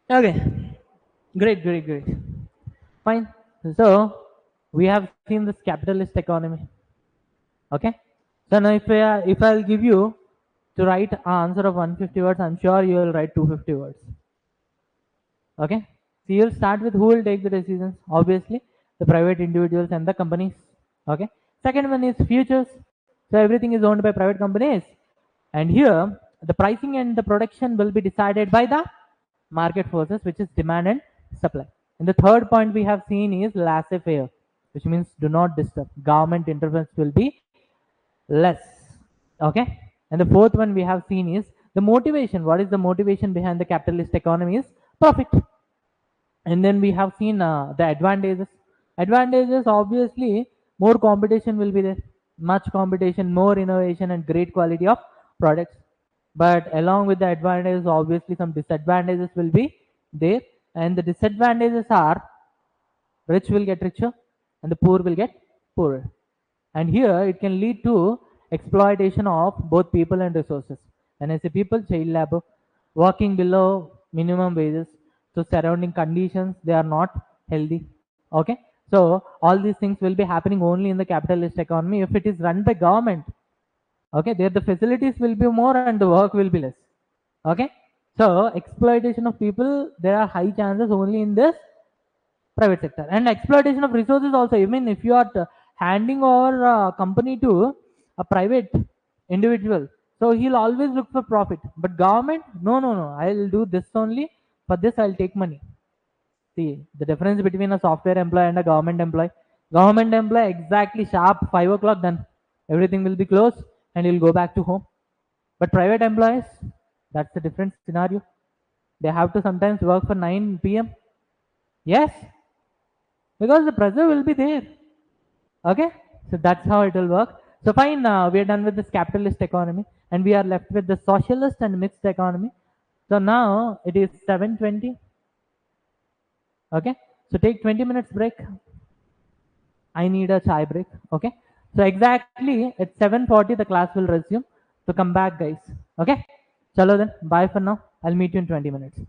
Okay. Great. Fine. So we have seen this capitalist economy. Okay. So now if I'll give you to write answer of 150 words, I'm sure you will write 250 words. Okay. So you'll start with who will take the decisions. Obviously, the private individuals and the companies. Okay. Second one is futures. So everything is owned by private companies. And here the pricing and the production will be decided by the market forces, which is demand and supply. And the third point we have seen is laissez-faire, which means do not disturb. Government interference will be less. Okay. And the fourth one we have seen is the motivation. What is the motivation behind the capitalist economy is profit. And then we have seen the advantages. Obviously, more competition will be there, much competition, more innovation, and great quality of products. But along with the advantages, obviously some disadvantages will be there, and the disadvantages are rich will get richer and the poor will get poorer. And here it can lead to exploitation of both people and resources. And as a people, child labor, working below minimum wages, so surrounding conditions they are not healthy. Okay, so all these things will be happening only in the capitalist economy if it is run by government. Okay, there the facilities will be more and the work will be less. Okay, so exploitation of people, there are high chances only in this private sector. And exploitation of resources also, I mean if you are handing over company to a private individual, so he'll always look for profit. But government, no, I'll do this only, for this I'll take money. See the difference between a software employee and a government employee. Government employee exactly sharp 5 o'clock done, everything will be closed and you'll go back to home. But private employees, that's a different scenario. They have to sometimes work for 9 p.m. Yes, because the pressure will be there. Okay, so that's how it will work. So fine, we are done with this capitalist economy and we are left with the socialist and mixed economy. So now it is 7:20. Okay, so take 20 minutes break. I need a chai break. Okay, so exactly at 7:40 the class will resume. So come back guys. Okay, chalo then, bye for now, I'll meet you in 20 minutes.